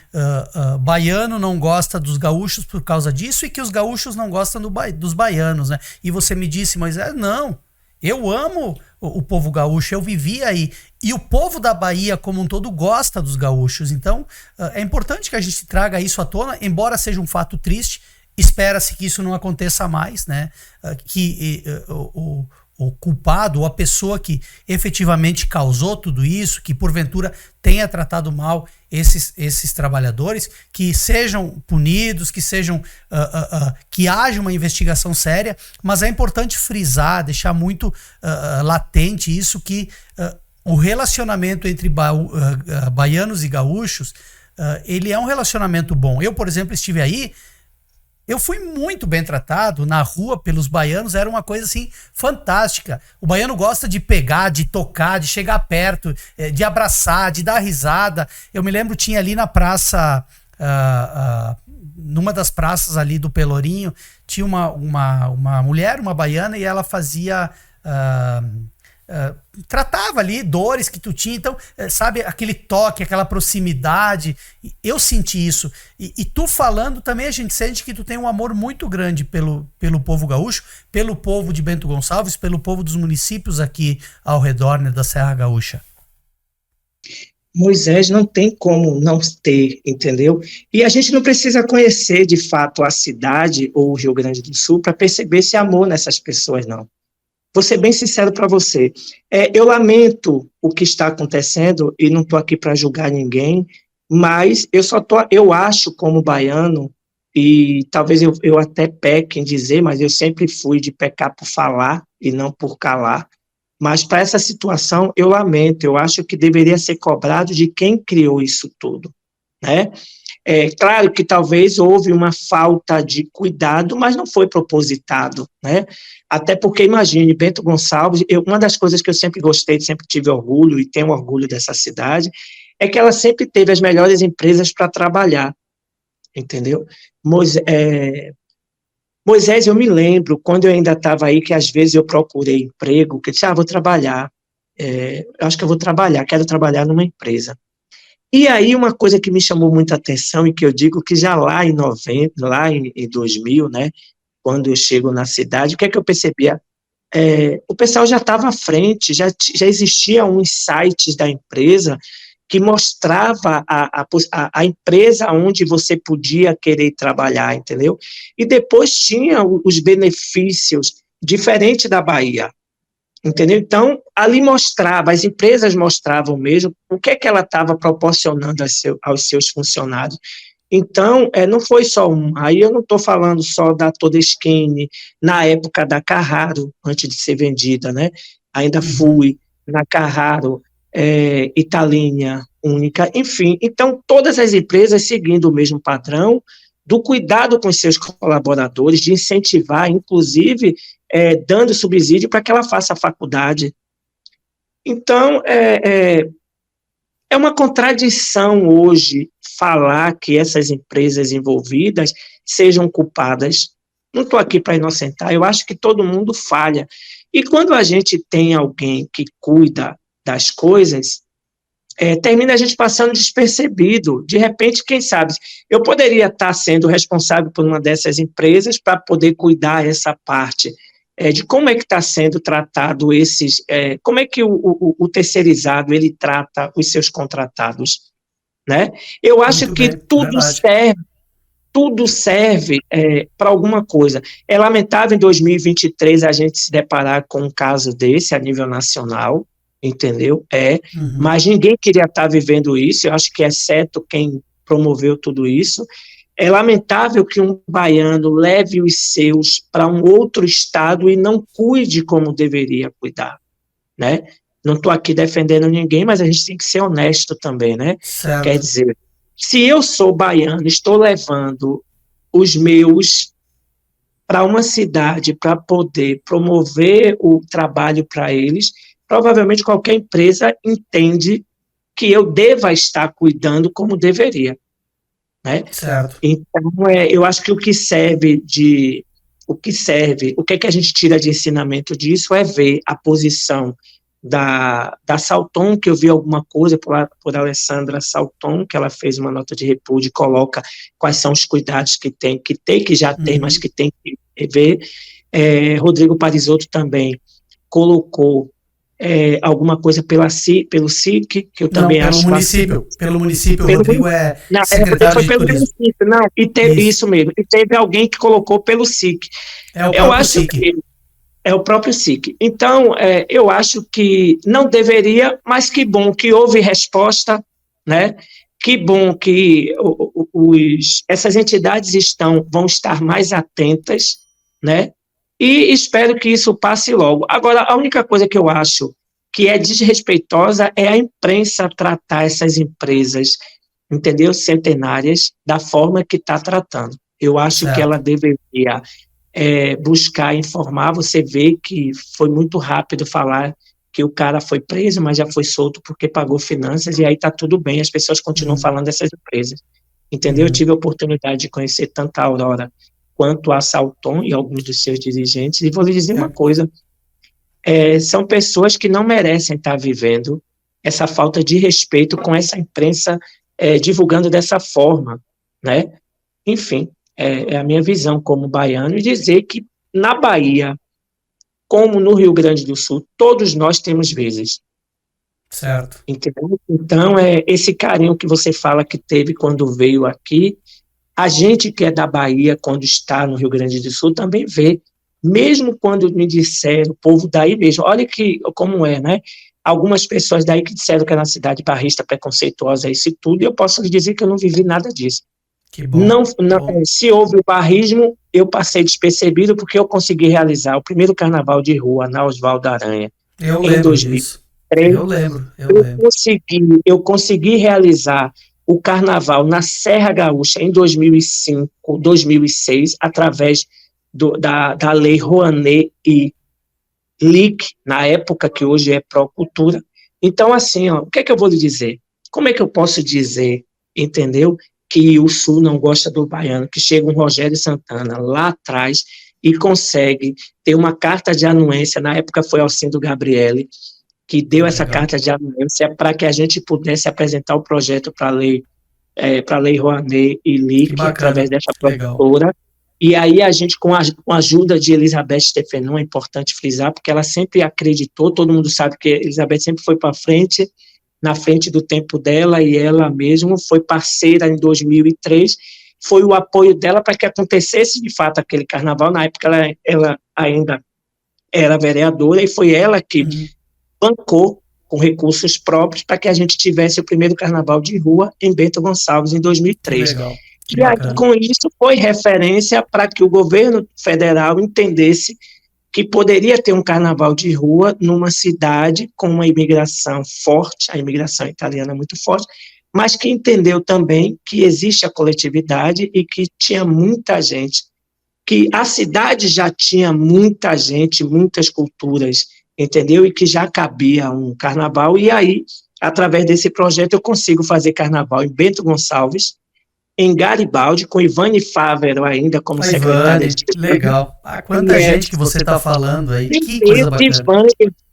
baiano não gosta dos gaúchos por causa disso e que os gaúchos não gostam dos baianos, né? E você me disse, mas não, eu amo o povo gaúcho, eu vivi aí. E o povo da Bahia como um todo gosta dos gaúchos. Então, é importante que a gente traga isso à tona, embora seja um fato triste. Espera-se que isso não aconteça mais, né? Que o culpado ou a pessoa que efetivamente causou tudo isso, que porventura tenha tratado mal esses trabalhadores, que sejam punidos, que sejam que haja uma investigação séria, mas é importante frisar, deixar muito latente isso, que o relacionamento entre baianos e gaúchos, ele é um relacionamento bom. Eu, por exemplo, estive aí, eu fui muito bem tratado na rua pelos baianos, era uma coisa assim fantástica. O baiano gosta de pegar, de tocar, de chegar perto, de abraçar, de dar risada. Eu me lembro, tinha ali na praça, numa das praças ali do Pelourinho, tinha uma mulher, uma baiana, e ela fazia... tratava ali dores que tu tinha, então, sabe, aquele toque, aquela proximidade, eu senti isso, e tu falando também, a gente sente que tu tem um amor muito grande pelo povo gaúcho, pelo povo de Bento Gonçalves, pelo povo dos municípios aqui ao redor, né, da Serra Gaúcha. Moisés, não tem como não ter, entendeu? E a gente não precisa conhecer, de fato, a cidade ou o Rio Grande do Sul para perceber esse amor nessas pessoas, não. Vou ser bem sincero para você. Eu lamento o que está acontecendo e não estou aqui para julgar ninguém, mas eu acho, como baiano, e talvez eu até peque em dizer, mas eu sempre fui de pecar por falar e não por calar. Mas para essa situação eu lamento, eu acho que deveria ser cobrado de quem criou isso tudo, né? É claro que talvez houve uma falta de cuidado, mas não foi propositado, né? Até porque, imagine, Bento Gonçalves, uma das coisas que eu sempre gostei, sempre tive orgulho, e tenho orgulho dessa cidade, é que ela sempre teve as melhores empresas para trabalhar, entendeu? Moisés, eu me lembro, quando eu ainda estava aí, que às vezes eu procurei emprego, que eu disse, vou trabalhar, acho que eu vou trabalhar, quero trabalhar numa empresa. E aí uma coisa que me chamou muita atenção e que eu digo que já lá em 90, lá em 2000, né, quando eu chego na cidade, o que é que eu percebia? O pessoal já estava à frente, já existia uns sites da empresa que mostrava a empresa onde você podia querer trabalhar, entendeu? E depois tinha os benefícios, diferente da Bahia. Entendeu? Então, ali mostrava, as empresas mostravam mesmo o que é que ela estava proporcionando aos seus funcionários. Então, não foi só aí eu não estou falando só da Todeskine, na época da Carraro, antes de ser vendida, né? Ainda fui na Carraro, Italínea, Única, enfim. Então, todas as empresas seguindo o mesmo padrão do cuidado com os seus colaboradores, de incentivar, inclusive, dando subsídio para que ela faça a faculdade. Então, é uma contradição hoje falar que essas empresas envolvidas sejam culpadas. Não estou aqui para inocentar, eu acho que todo mundo falha. E quando a gente tem alguém que cuida das coisas, termina a gente passando despercebido. De repente, quem sabe, eu poderia estar sendo responsável por uma dessas empresas para poder cuidar essa parte de como é que está sendo tratado como é que o terceirizado ele trata os seus contratados, né? Eu acho muito que bem, tudo serve para alguma coisa. É lamentável em 2023 a gente se deparar com um caso desse a nível nacional, entendeu? Mas ninguém queria estar vivendo isso, eu acho que exceto quem promoveu tudo isso. É lamentável que um baiano leve os seus para um outro estado e não cuide como deveria cuidar, né? Não estou aqui defendendo ninguém, mas a gente tem que ser honesto também, né? Certo. Quer dizer, se eu sou baiano, estou levando os meus para uma cidade para poder promover o trabalho para eles, provavelmente qualquer empresa entende que eu deva estar cuidando como deveria. Né? Certo. Então, eu acho que o que serve de o que serve, o que é que a gente tira de ensinamento disso é ver a posição da Salton, que eu vi alguma coisa por Alessandra Salton, que ela fez uma nota de repúdio e coloca quais são os cuidados que tem, que já tem, mas que tem que ver. Rodrigo Parisotto também colocou alguma coisa pelo SIC, que eu também acho... Pelo município, o Rodrigo secretário foi de pelo turismo. município, não, e teve isso mesmo, e teve alguém que colocou pelo SIC. Eu acho que é o próprio SIC. Então, eu acho que não deveria, mas que bom que houve resposta, né? Que bom que essas entidades vão estar mais atentas, né? E espero que isso passe logo. Agora, a única coisa que eu acho que é desrespeitosa é a imprensa tratar essas empresas, entendeu? Centenárias, da forma que está tratando. Eu acho que ela deveria buscar informar. Você vê que foi muito rápido falar que o cara foi preso, mas já foi solto porque pagou finanças, e aí está tudo bem, as pessoas continuam falando dessas empresas, entendeu? Eu tive a oportunidade de conhecer tanto a Aurora quanto a Salton e alguns dos seus dirigentes, e vou lhe dizer uma coisa, são pessoas que não merecem estar vivendo essa falta de respeito com essa imprensa divulgando dessa forma, né? Enfim, é a minha visão como baiano, e dizer que na Bahia, como no Rio Grande do Sul, todos nós temos vezes. Certo. Entendeu? Então, esse carinho que você fala que teve quando veio aqui, a gente que é da Bahia, quando está no Rio Grande do Sul, também vê. Mesmo quando me disseram, o povo daí mesmo, olha como é, né? Algumas pessoas daí que disseram que era uma cidade barrista, preconceituosa, isso e tudo, e eu posso lhe dizer que eu não vivi nada disso. Que bom. Se houve o barrismo, eu passei despercebido porque eu consegui realizar o primeiro carnaval de rua na Oswaldo Aranha. Eu lembro disso. Eu lembro. Eu consegui realizar o carnaval na Serra Gaúcha em 2005, 2006, através da Lei Rouanet e LIC, na época que hoje é Procultura. Então, assim, o que é que eu vou lhe dizer? Como é que eu posso dizer, entendeu, que o Sul não gosta do baiano, que chega um Rogério Santana lá atrás e consegue ter uma carta de anuência, na época foi Alcindo Gabrielli, que deu essa carta de anuência para que a gente pudesse apresentar o projeto para a Lei Rouanet e LIC, através dessa produtora. E aí a gente, com a ajuda de Elizabeth Stefanon, é importante frisar, porque ela sempre acreditou, todo mundo sabe que Elizabeth sempre foi para frente, na frente do tempo dela, e ela mesma foi parceira em 2003, foi o apoio dela para que acontecesse de fato aquele carnaval. Na época ela ainda era vereadora, e foi ela que bancou com recursos próprios para que a gente tivesse o primeiro carnaval de rua em Bento Gonçalves em 2003. E aí, com isso, foi referência para que o governo federal entendesse que poderia ter um carnaval de rua numa cidade com uma imigração forte, a imigração italiana muito forte, mas que entendeu também que existe a coletividade e que tinha muita gente, que a cidade já tinha muita gente, muitas culturas, entendeu? E que já cabia um carnaval, e aí, através desse projeto, eu consigo fazer carnaval em Bento Gonçalves, em Garibaldi, com Ivane Fávero ainda como secretária de... Legal. Quanta gente que você está falando aí, que coisa bacana.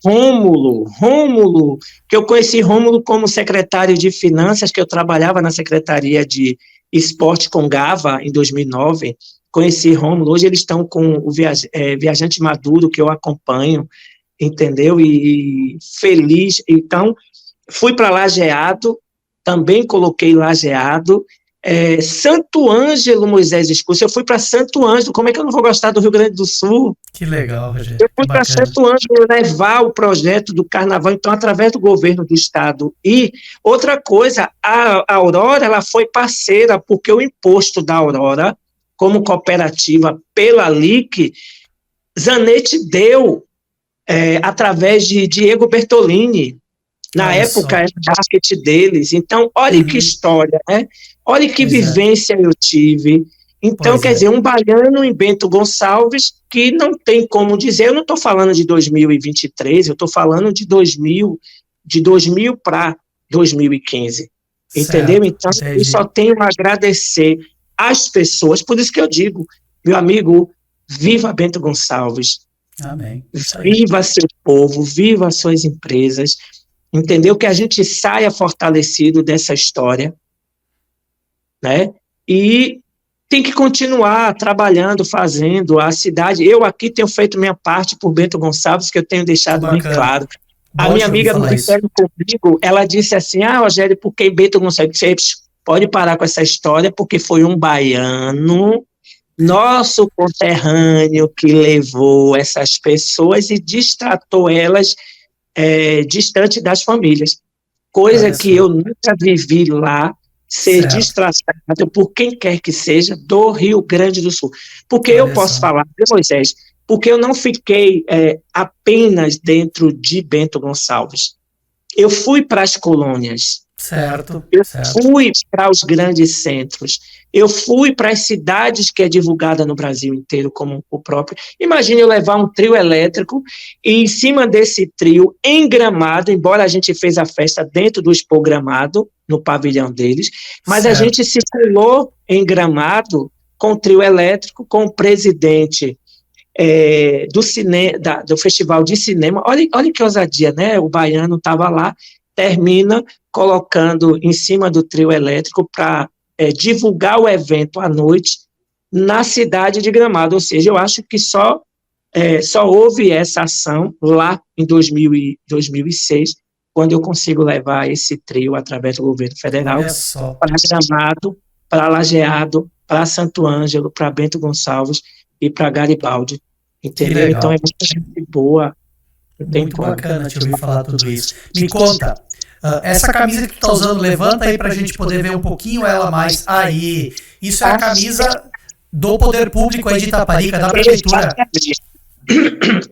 Rômulo, que eu conheci Rômulo como secretário de Finanças, que eu trabalhava na Secretaria de Esporte com Gava em 2009, conheci Rômulo, hoje eles estão com o Viajante Maduro, que eu acompanho, entendeu? E feliz. Então, fui para Lajeado, também coloquei Lajeado, Santo Ângelo, Moisés Escúcio, eu fui para Santo Ângelo, como é que eu não vou gostar do Rio Grande do Sul? Que legal, Rogério. Eu fui para Santo Ângelo levar o projeto do carnaval, então, através do governo do estado. E outra coisa, a Aurora, ela foi parceira, porque o imposto da Aurora, como cooperativa pela LIC, Zanetti deu através de Diego Bertolini, na época era o marketing deles. Então, olha que história, né? Olha que vivência eu tive. Então, quer dizer, um baiano em Bento Gonçalves, que não tem como dizer, eu não estou falando de 2023, eu estou falando de 2000 para 2015, entendeu? Então, eu só tenho a agradecer às pessoas, por isso que eu digo, meu amigo, Viva Bento Gonçalves. Amém. Viva seu povo, viva suas empresas. Entendeu? Que a gente saia fortalecido dessa história, né? E tem que continuar trabalhando, fazendo a cidade. Eu aqui tenho feito minha parte por Bento Gonçalves, que eu tenho deixado bem claro. A minha amiga brincando comigo, ela disse assim, Rogério, por que Bento Gonçalves? Pode parar com essa história, porque foi um baiano, nosso conterrâneo, que levou essas pessoas e destratou elas distante das famílias. Coisa que eu nunca vivi lá, ser destratado por quem quer que seja do Rio Grande do Sul. Porque eu posso falar, Moisés, porque eu não fiquei apenas dentro de Bento Gonçalves. Eu fui para as colônias. Eu fui para os grandes centros. Eu fui para as cidades que é divulgada no Brasil inteiro como o próprio. Imagine eu levar um trio elétrico e em cima desse trio, em Gramado, embora a gente fez a festa dentro do Expo Gramado, no pavilhão deles, mas a gente circulou em Gramado com o trio elétrico, com o presidente do Festival de Cinema. Olha que ousadia, né? O baiano estava lá, termina colocando em cima do trio elétrico para divulgar o evento à noite na cidade de Gramado. Ou seja, eu acho que só houve essa ação lá em 2006, quando eu consigo levar esse trio através do governo federal para Gramado, para Lajeado, para Santo Ângelo, para Bento Gonçalves e para Garibaldi. Entendeu? Então é muita gente boa. Muito bacana te ouvir falar tudo isso. Me conta, essa camisa que tu tá usando, levanta aí pra gente poder ver um pouquinho ela mais. Aí, isso é a camisa do Poder Público aí de Itaparica, da Prefeitura.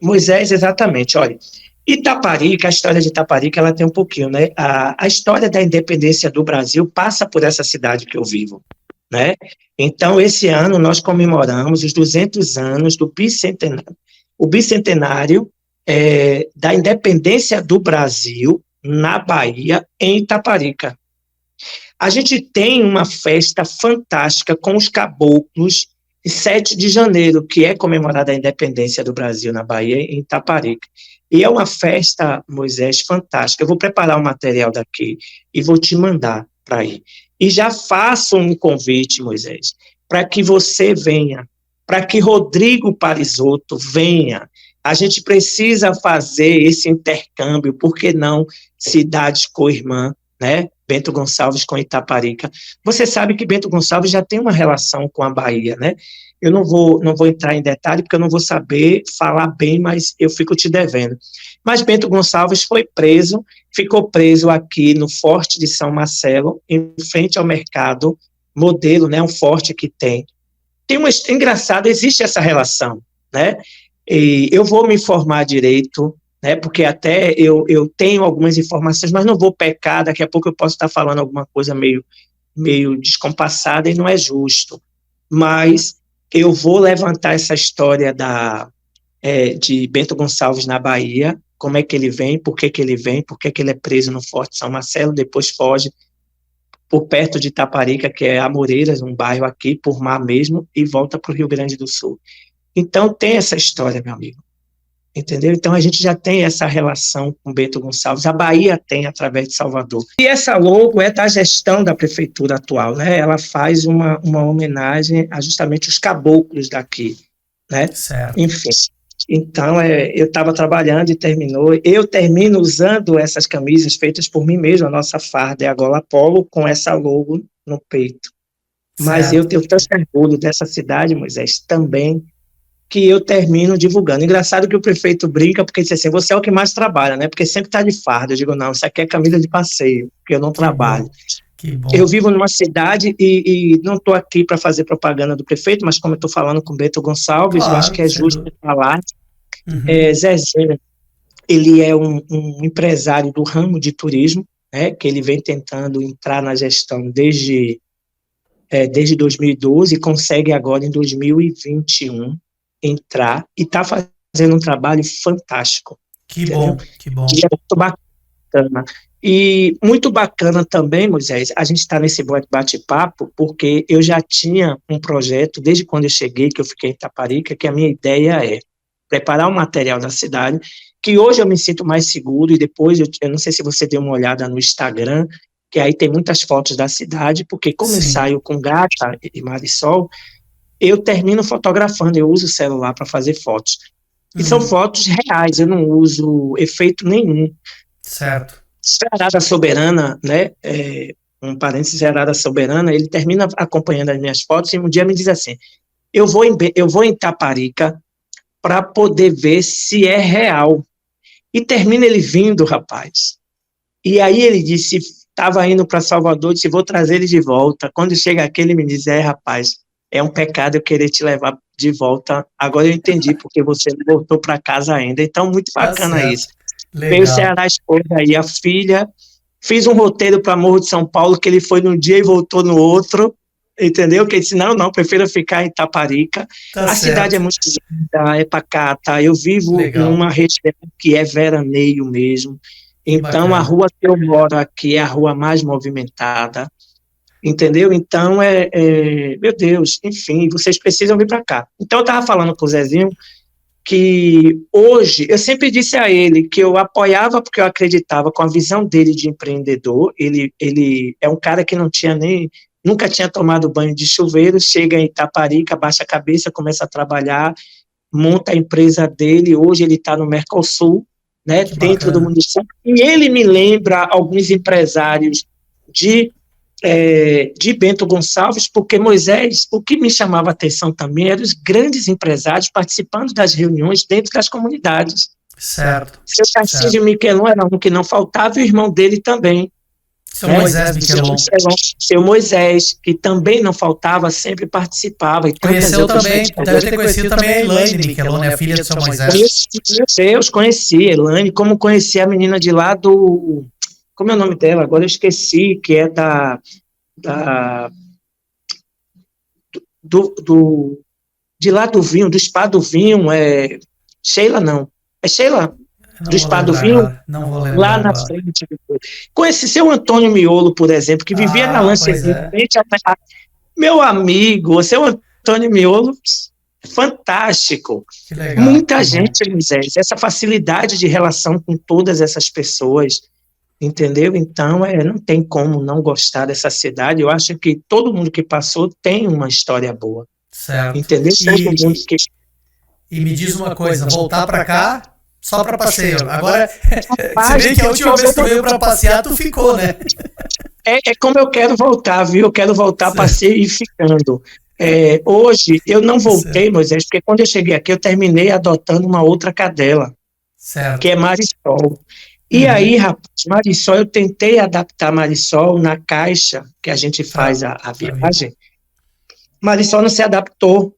Moisés, exatamente. Olha, Itaparica, a história de Itaparica, ela tem um pouquinho, né? A história da independência do Brasil passa por essa cidade que eu vivo, né? Então, esse ano nós comemoramos os 200 anos do bicentenário. O bicentenário da independência do Brasil na Bahia, em Itaparica. A gente tem uma festa fantástica com os caboclos em 7 de janeiro, que é comemorada a independência do Brasil na Bahia, em Itaparica. E é uma festa, Moisés, fantástica. Eu vou preparar o material daqui e vou te mandar para aí. E já faço um convite, Moisés, para que você venha, para que Rodrigo Parisotto venha. A gente precisa fazer esse intercâmbio, por que não cidades co-irmã, né? Bento Gonçalves com Itaparica. Você sabe que Bento Gonçalves já tem uma relação com a Bahia, né? Eu não vou entrar em detalhe, porque eu não vou saber falar bem, mas eu fico te devendo. Mas Bento Gonçalves foi preso, ficou preso aqui no Forte de São Marcelo, em frente ao mercado Modelo, né? Um forte que tem. Engraçado, existe essa relação, né? E eu vou me informar direito, né, porque até eu tenho algumas informações, mas não vou pecar, daqui a pouco eu posso estar falando alguma coisa meio descompassada e não é justo. Mas eu vou levantar essa história de Bento Gonçalves na Bahia, como é que ele vem, por que ele vem, por que ele é preso no Forte São Marcelo, depois foge por perto de Itaparica, que é Amoreiras, um bairro aqui, por mar mesmo, e volta para o Rio Grande do Sul. Então, tem essa história, meu amigo, entendeu? Então, a gente já tem essa relação com Bento Gonçalves, a Bahia tem através de Salvador. E essa logo é da gestão da prefeitura atual, né? Ela faz uma homenagem a justamente os caboclos daqui, né? Certo. Enfim, então, eu estava trabalhando e terminou. Eu termino usando essas camisas feitas por mim mesmo, a nossa farda é a Gola Polo, com essa logo no peito. Mas eu tenho tanto orgulho dessa cidade, Moisés, também, que eu termino divulgando. Engraçado que o prefeito brinca, porque diz assim, você é o que mais trabalha, né? Porque sempre está de farda. Eu digo, não, isso aqui é camisa de passeio, porque eu não trabalho. Que bom. Eu vivo numa cidade e não estou aqui para fazer propaganda do prefeito, mas como eu estou falando com Bento Gonçalves, eu acho que é justo falar. Zezé, ele é um empresário do ramo de turismo, né? Que ele vem tentando entrar na gestão desde 2012 e consegue agora em 2021 entrar e está fazendo um trabalho fantástico. Que bom, que bom. E é muito bacana. E muito bacana também, Moisés, a gente está nesse bate-papo, porque eu já tinha um projeto, desde quando eu cheguei, que eu fiquei em Itaparica, que a minha ideia é preparar o material da cidade, que hoje eu me sinto mais seguro, e depois, eu não sei se você deu uma olhada no Instagram, que aí tem muitas fotos da cidade, porque como eu saio com Gata e Marisol, eu termino fotografando, eu uso o celular para fazer fotos. E são fotos reais, eu não uso efeito nenhum. Certo. Ceará Soberana, né, um parênteses, Ceará Soberana, ele termina acompanhando as minhas fotos e um dia me diz assim, eu vou em Itaparica para poder ver se é real. E termina ele vindo, rapaz. E aí ele disse, estava indo para Salvador, disse, vou trazer ele de volta. Quando chega aqui, ele me diz, rapaz, é um pecado eu querer te levar de volta. Agora eu entendi porque você não voltou para casa ainda. Então, muito bacana isso. Legal. Veio o Ceará esposa aí, a filha. Fiz um roteiro para Morro de São Paulo, que ele foi num dia e voltou no outro. Entendeu? Que ele disse, não, prefiro ficar em Itaparica. A cidade é muito linda, é pacata. Eu vivo numa região que é veraneio mesmo. Então, a rua que eu moro aqui é a rua mais movimentada. Entendeu? Então, meu Deus, enfim, vocês precisam vir para cá. Então, eu estava falando com o Zezinho que hoje, eu sempre disse a ele que eu apoiava porque eu acreditava com a visão dele de empreendedor. Ele é um cara que nunca tinha tomado banho de chuveiro, chega em Itaparica, baixa a cabeça, começa a trabalhar, monta a empresa dele, hoje ele está no Mercosul, né, dentro do município, e ele me lembra alguns empresários de Bento Gonçalves, porque Moisés, o que me chamava a atenção também eram os grandes empresários participando das reuniões dentro das comunidades. Certo. Seu Tarcísio Miquelon era um que não faltava, e o irmão dele também. Seu Moisés Miquelon. Seu Moisés, que também não faltava, sempre participava. E conheceu também, deve ter conhecido também a Elaine Miquelon, né, a filha do seu Moisés. Conheci a Elaine, como conheci a menina de lá do... Como é o nome dela? Agora eu esqueci, que é de lá do vinho, do Spa do Vinho, Sheila não. É Sheila? Do Spa do Vinho? Não vou lembrar. Lá na frente. Conheci seu Antônio Miolo, por exemplo, que vivia na lancheria. Meu amigo, o seu Antônio Miolo, fantástico. Que legal. Muita gente, Moisés, essa facilidade de relação com todas essas pessoas. Entendeu? Então, não tem como não gostar dessa cidade. Eu acho que todo mundo que passou tem uma história boa. Certo. Entendeu? E me diz uma coisa, voltar para cá só para passeio. Agora, você vê que a última vez que tu veio para passear, tu ficou, né? É como eu quero voltar, viu? Eu quero voltar a passeio e ficando. Hoje, eu não voltei, Moisés, porque quando eu cheguei aqui, eu terminei adotando uma outra cadela, que é Marisol. E aí, rapaz, Marisol, eu tentei adaptar Marisol na caixa que a gente faz a viagem. Marisol não se adaptou.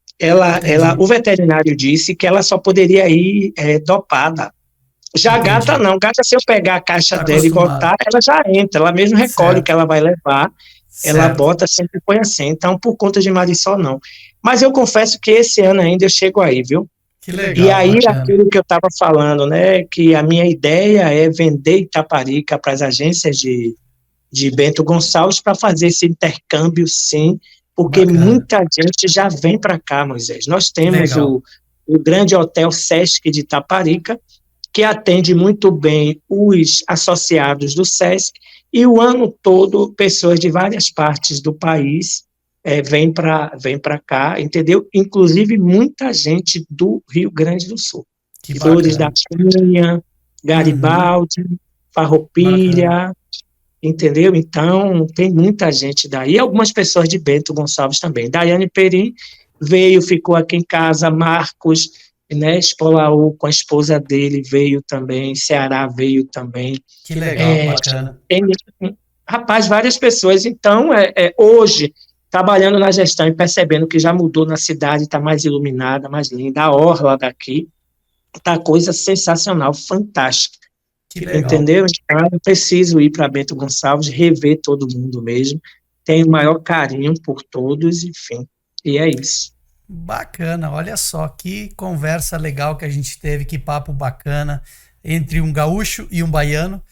O veterinário disse que ela só poderia ir dopada. Já a Gata não. Gata, se eu pegar a caixa dela e botar, ela já entra. Ela mesmo recolhe o que ela vai levar. Ela bota, sempre põe assim. Então, por conta de Marisol, não. Mas eu confesso que esse ano ainda eu chego aí, viu? Que legal, e aí, aquilo que eu estava falando, né, que a minha ideia é vender Itaparica para as agências de Bento Gonçalves para fazer esse intercâmbio, sim, porque muita gente já vem para cá, Moisés. Nós temos o grande hotel Sesc de Itaparica, que atende muito bem os associados do Sesc, e o ano todo pessoas de várias partes do país vem para cá, entendeu? Inclusive muita gente do Rio Grande do Sul. Flores da Cunha, Garibaldi, Farroupilha, entendeu? Então, tem muita gente daí. Algumas pessoas de Bento Gonçalves também. Daiane Perim veio, ficou aqui em casa. Marcos, né, Espolaú, com a esposa dele, veio também. Ceará veio também. Que legal, bacana. Rapaz, várias pessoas. Então, hoje, trabalhando na gestão e percebendo que já mudou na cidade, está mais iluminada, mais linda, a orla daqui, está coisa sensacional, fantástica. Que legal. Entendeu? Então, eu preciso ir para Bento Gonçalves, rever todo mundo mesmo, tenho o maior carinho por todos, enfim, e é isso. Bacana, olha só, que conversa legal que a gente teve, que papo bacana, entre um gaúcho e um baiano.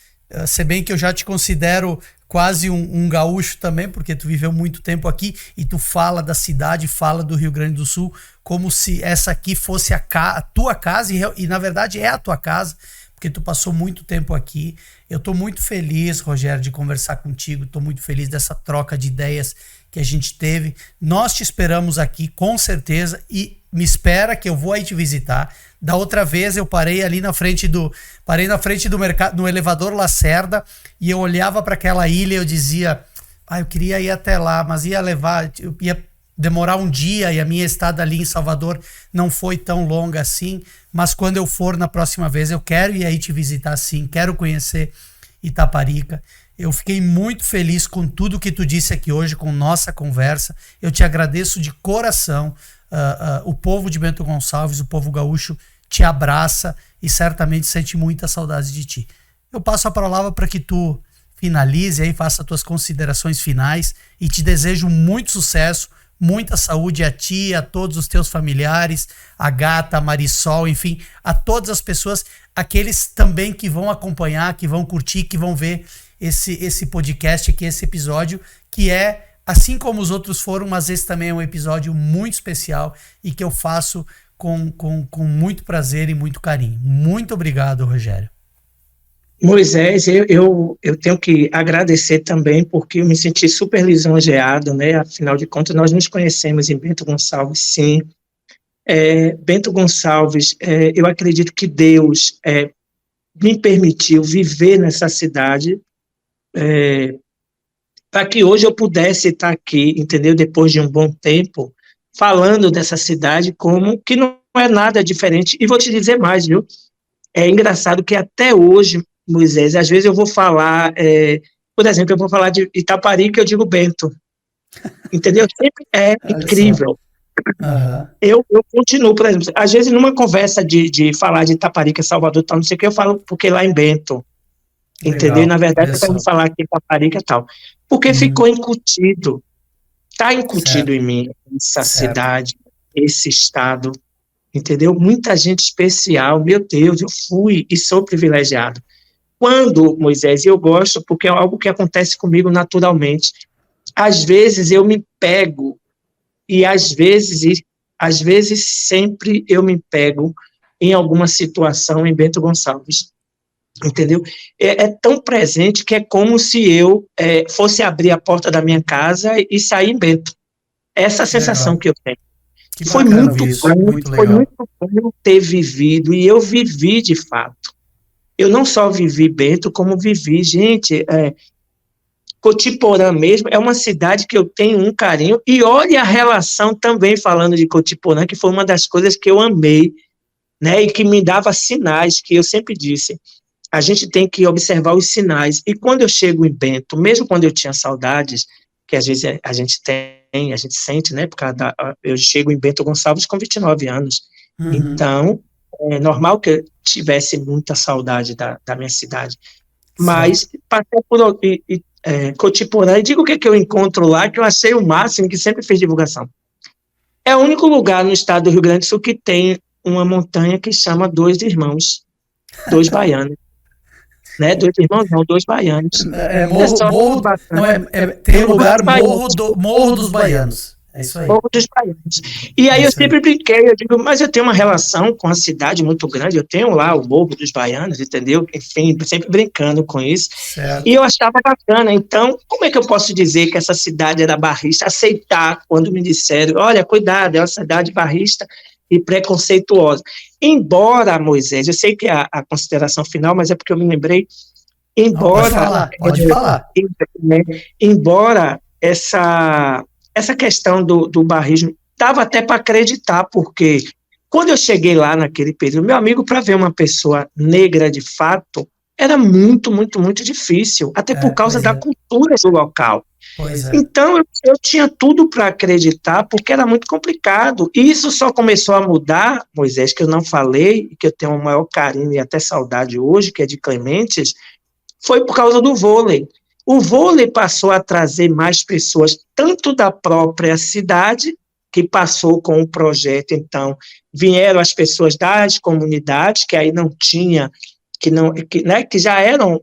Se bem que eu já te considero quase um gaúcho também, porque tu viveu muito tempo aqui e tu fala da cidade, fala do Rio Grande do Sul, como se essa aqui fosse a tua casa, e na verdade é a tua casa, porque tu passou muito tempo aqui. Eu tô muito feliz, Rogério, de conversar contigo, tô muito feliz dessa troca de ideias que a gente teve. Nós te esperamos aqui, com certeza, e me espera que eu vou aí te visitar. Da outra vez eu parei ali na frente do mercado, no elevador Lacerda, e eu olhava para aquela ilha e eu dizia, eu queria ir até lá, mas ia demorar um dia, e a minha estada ali em Salvador não foi tão longa assim, mas quando eu for na próxima vez eu quero ir aí te visitar sim, quero conhecer Itaparica. Eu fiquei muito feliz com tudo que tu disse aqui hoje, com nossa conversa. Eu te agradeço de coração. O povo de Bento Gonçalves, o povo gaúcho, te abraça e certamente sente muita saudade de ti. Eu passo a palavra para que tu finalize aí, faça as tuas considerações finais, e te desejo muito sucesso, muita saúde a ti, a todos os teus familiares, a Gata, a Marisol, enfim, a todas as pessoas, aqueles também que vão acompanhar, que vão curtir, que vão ver esse podcast aqui, esse episódio, que é, assim como os outros foram, mas esse também é um episódio muito especial e que eu faço com muito prazer e muito carinho. Muito obrigado, Rogério. Moisés, eu tenho que agradecer também, porque eu me senti super lisonjeado, né? Afinal de contas, nós nos conhecemos em Bento Gonçalves, sim. Bento Gonçalves, eu acredito que Deus me permitiu viver nessa cidade, para que hoje eu pudesse estar aqui, entendeu? Depois de um bom tempo, falando dessa cidade como que não é nada diferente. E vou te dizer mais, viu? É engraçado que até hoje, Moisés, às vezes eu vou falar, por exemplo, eu vou falar de Itaparica, eu digo Bento, entendeu? Sempre é incrível. Uhum. Eu continuo, por exemplo, às vezes numa conversa de falar de Itaparica, Salvador, tal, não sei o que, eu falo porque lá em Bento, entendeu? E, na verdade, eu quero falar aqui Itaparica e tal, porque ficou incutido, está incutido em mim, essa cidade, esse estado, entendeu? Muita gente especial, meu Deus, eu fui e sou privilegiado. Quando, Moisés, eu gosto, porque é algo que acontece comigo naturalmente, às vezes eu me pego, e às vezes sempre eu me pego em alguma situação em Bento Gonçalves, entendeu? É tão presente que é como se eu fosse abrir a porta da minha casa e sair em Bento. Essa sensação que eu tenho. Foi muito bom ter vivido, e eu vivi de fato. Eu não só vivi Bento, como vivi, gente, Cotiporã mesmo, é uma cidade que eu tenho um carinho, e olha a relação também, falando de Cotiporã, que foi uma das coisas que eu amei, né, e que me dava sinais, que eu sempre disse, a gente tem que observar os sinais, e quando eu chego em Bento, mesmo quando eu tinha saudades, que às vezes a gente tem, a gente sente, né, eu chego em Bento Gonçalves com 29 anos, então, é normal que eu tivesse muita saudade da minha cidade, mas passei por Cotiporã, e digo o que eu encontro lá, que eu achei o máximo, que sempre fez divulgação. É o único lugar no estado do Rio Grande do Sul que tem uma montanha que chama Dois Irmãos, Dois Baianos. Né? Dois irmãos, não, Dois Baianos. Tem lugar Morro dos Baianos. É isso aí. Morro dos Baianos. E aí eu sempre brinquei, eu digo, mas eu tenho uma relação com a cidade muito grande, eu tenho lá o Morro dos Baianos, entendeu? Enfim, sempre brincando com isso. Certo. E eu achava bacana, então, como é que eu posso dizer que essa cidade era barrista? Aceitar quando me disseram, olha, cuidado, é uma cidade barrista e preconceituosa. Embora, Moisés, eu sei que é a consideração final, mas é porque eu me lembrei, embora... Pode falar. Embora essa questão do barrismo, dava até para acreditar, porque quando eu cheguei lá naquele período, meu amigo, para ver uma pessoa negra de fato, era muito, muito, muito difícil, até por causa da cultura do local. Então, eu tinha tudo para acreditar, porque era muito complicado. E isso só começou a mudar, Moisés, que eu não falei, e que eu tenho o maior carinho e até saudade hoje, que é de Clementes, foi por causa do vôlei. O vôlei passou a trazer mais pessoas, tanto da própria cidade, que passou com o projeto, então, vieram as pessoas das comunidades, que aí não tinha que já eram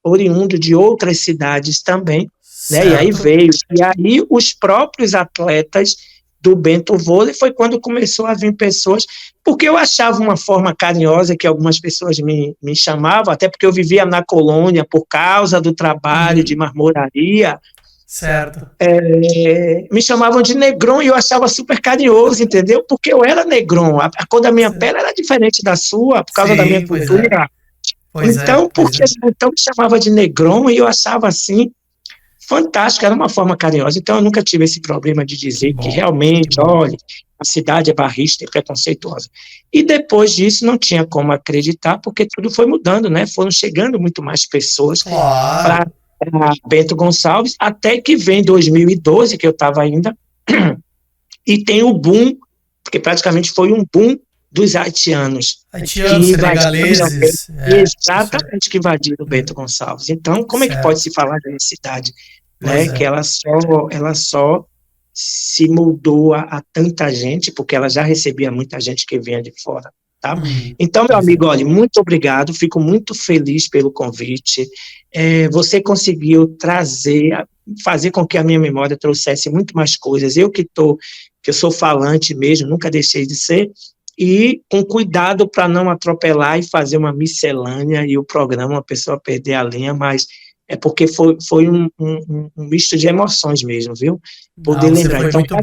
oriundos de outras cidades também, né? E aí veio. E aí os próprios atletas do Bento Vôlei foi quando começou a vir pessoas, porque eu achava uma forma carinhosa que algumas pessoas me chamavam, até porque eu vivia na colônia por causa do trabalho de marmoraria. Certo. Me chamavam de negron e eu achava super carinhoso, entendeu? Porque eu era negron, a cor da minha pele era diferente da sua, por causa da minha cultura. Então me chamava de negron e eu achava assim, fantástico, era uma forma carinhosa. Então eu nunca tive esse problema de dizer que realmente, olha, a cidade é barrista e preconceituosa. E depois disso não tinha como acreditar, porque tudo foi mudando, né? Foram chegando muito mais pessoas para Bento Gonçalves, até que vem 2012, que eu estava ainda, e tem o boom, porque praticamente foi um boom dos haitianos, senegaleses, exatamente, que invadiram Bento Gonçalves. Então, como é que pode se falar da cidade, né, que ela só se moldou a tanta gente, porque ela já recebia muita gente que vinha de fora, tá? Então, meu amigo, olha, muito obrigado, fico muito feliz pelo convite. Você conseguiu fazer com que a minha memória trouxesse muito mais coisas. Que eu sou falante mesmo, nunca deixei de ser, e com cuidado para não atropelar e fazer uma miscelânea e o programa, a pessoa perder a linha, mas é porque foi um misto de emoções mesmo, viu? Poder lembrar. Então,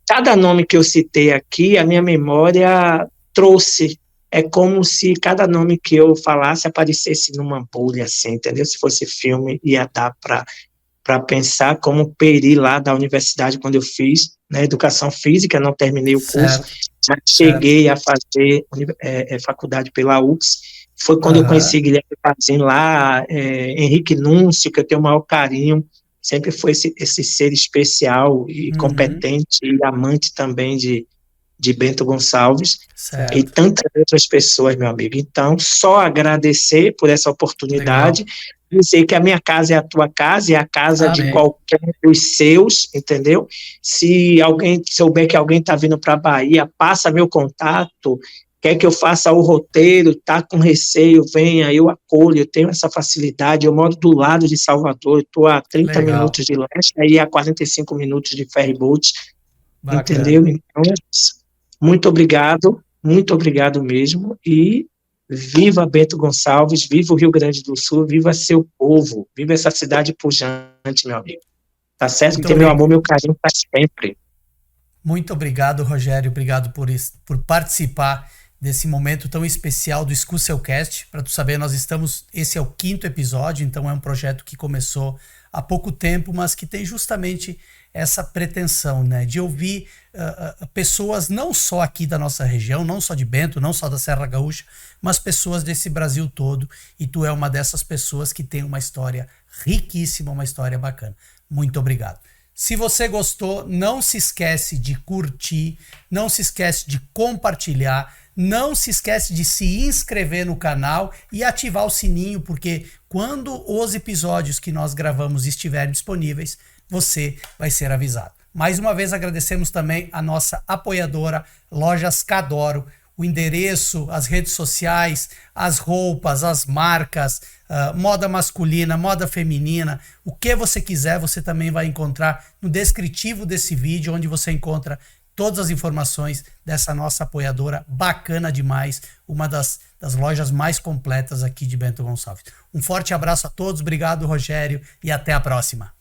cada nome que eu citei aqui, a minha memória trouxe. É como se cada nome que eu falasse aparecesse numa bolha, assim, entendeu? Se fosse filme, ia dar para pensar como Peri lá da universidade, quando eu fiz, né, educação física, não terminei o curso, mas cheguei a fazer faculdade pela UX. Foi quando eu conheci Guilherme Pazin lá, Henrique Núncio, que eu tenho o maior carinho, sempre foi esse ser especial e competente e amante também de Bento Gonçalves, e tantas outras pessoas, meu amigo. Então, só agradecer por essa oportunidade, dizer que a minha casa é a tua casa, é a casa de qualquer dos seus, entendeu? Se alguém souber que alguém está vindo para a Bahia, passa meu contato, quer que eu faça o roteiro, tá com receio, venha, eu acolho, eu tenho essa facilidade, eu moro do lado de Salvador, estou a 30 minutos de leste, aí a 45 minutos de ferryboat, entendeu? Então, muito obrigado mesmo, e viva Bento Gonçalves, viva o Rio Grande do Sul, viva seu povo, viva essa cidade pujante, meu amigo. Tá certo? Tem meu amor, meu carinho para sempre. Muito obrigado, Rogério, obrigado por participar desse momento tão especial do Escuceucast. Para tu saber, esse é o 5º episódio, então é um projeto que começou há pouco tempo, mas que tem justamente essa pretensão, né, de ouvir pessoas não só aqui da nossa região, não só de Bento, não só da Serra Gaúcha, mas pessoas desse Brasil todo, e tu é uma dessas pessoas que tem uma história riquíssima, uma história bacana. Muito obrigado. Se você gostou, não se esquece de curtir, não se esquece de compartilhar, não se esquece de se inscrever no canal e ativar o sininho, porque quando os episódios que nós gravamos estiverem disponíveis, você vai ser avisado. Mais uma vez agradecemos também a nossa apoiadora Lojas Cadoro, o endereço, as redes sociais, as roupas, as marcas, moda masculina, moda feminina, o que você quiser, você também vai encontrar no descritivo desse vídeo, onde você encontra todas as informações dessa nossa apoiadora bacana demais, uma das lojas mais completas aqui de Bento Gonçalves. Um forte abraço a todos, obrigado, Rogério, e até a próxima.